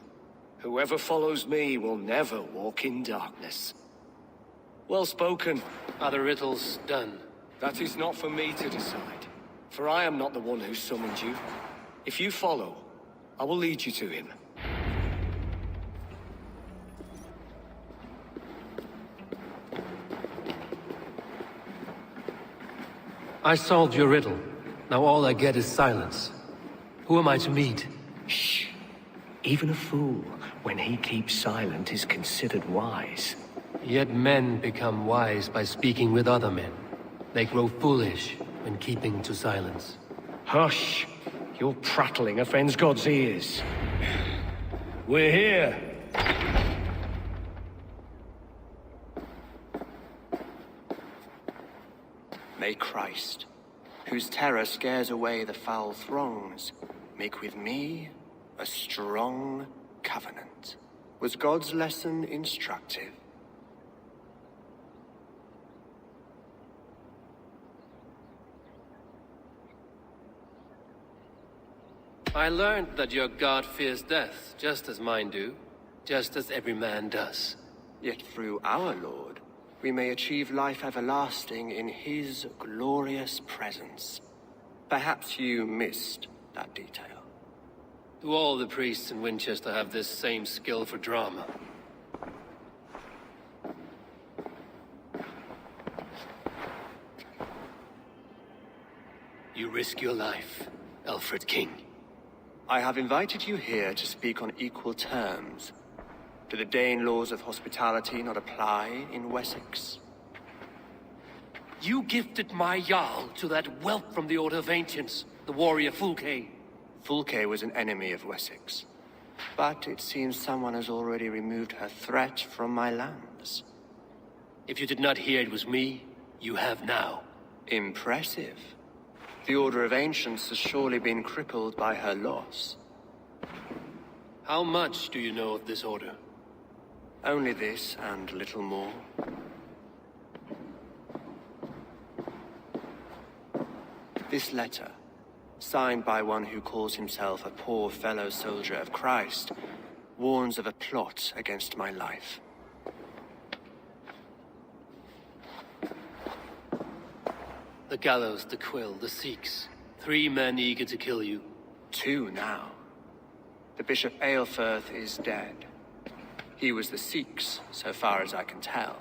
Whoever follows me will never walk in darkness. Well spoken. Are the riddles done? That is not for me to decide, for I am not the one who summoned you. If you follow, I will lead you to him. I solved your riddle. Now all I get is silence. Who am I to meet? Shh. Even a fool, when he keeps silent, is considered wise. Yet men become wise by speaking with other men. They grow foolish when keeping to silence. Hush! Your prattling offends God's ears. We're here. May Christ, whose terror scares away the foul throngs, make with me a strong covenant. Was God's lesson instructive? I learned that your god fears death, just as mine do, just as every man does. Yet through our Lord, we may achieve life everlasting in his glorious presence. Perhaps you missed that detail. Do all the priests in Winchester have this same skill for drama? You risk your life, Alfred King. I have invited you here to speak on equal terms. Do the Dane laws of hospitality not apply in Wessex? You gifted my Jarl to that whelp from the Order of Ancients, the warrior Fulke. Fulke was an enemy of Wessex. But it seems someone has already removed her threat from my lands. If you did not hear it was me, you have now. Impressive. The Order of Ancients has surely been crippled by her loss. How much do you know of this order? Only this and little more. This letter, signed by one who calls himself a poor fellow soldier of Christ, warns of a plot against my life. The gallows, the quill, the Sikhs. 3 men eager to kill you. 2 now. The Bishop Aelfirth is dead. He was the Sikhs, so far as I can tell.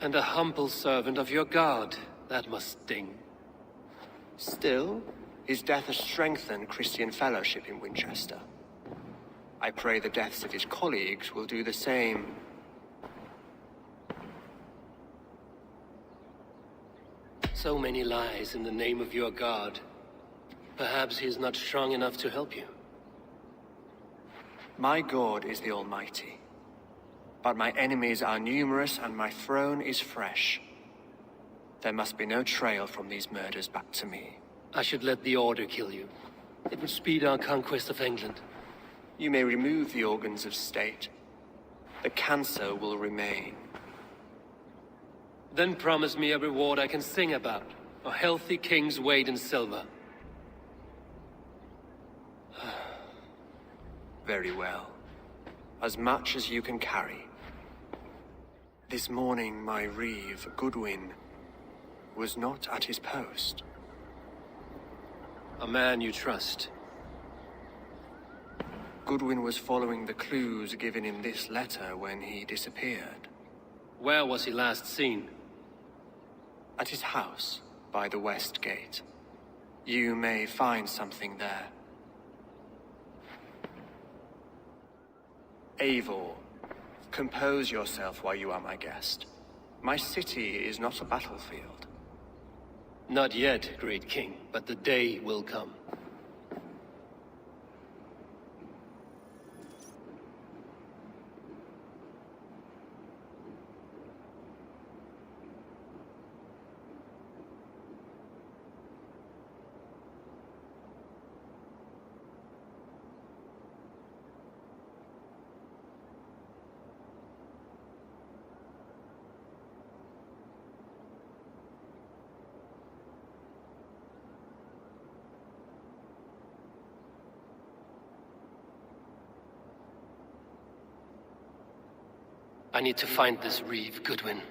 And a humble servant of your god. That must sting. Still, his death has strengthened Christian fellowship in Winchester. I pray the deaths of his colleagues will do the same. So many lies in the name of your god. Perhaps he is not strong enough to help you. My God is the Almighty. But my enemies are numerous and my throne is fresh. There must be no trail from these murders back to me. I should let the Order kill you. It would speed our conquest of England. You may remove the organs of state. The cancer will remain. Then promise me a reward I can sing about. A healthy king's weight in silver. Very well. As much as you can carry. This morning my reeve, Goodwin, was not at his post. A man you trust. Goodwin was following the clues given in this letter when he disappeared. Where was he last seen? At his house, by the west gate. You may find something there. Eivor, compose yourself while you are my guest. My city is not a battlefield. Not yet, great king, but the day will come. I need to find this reeve, Goodwin.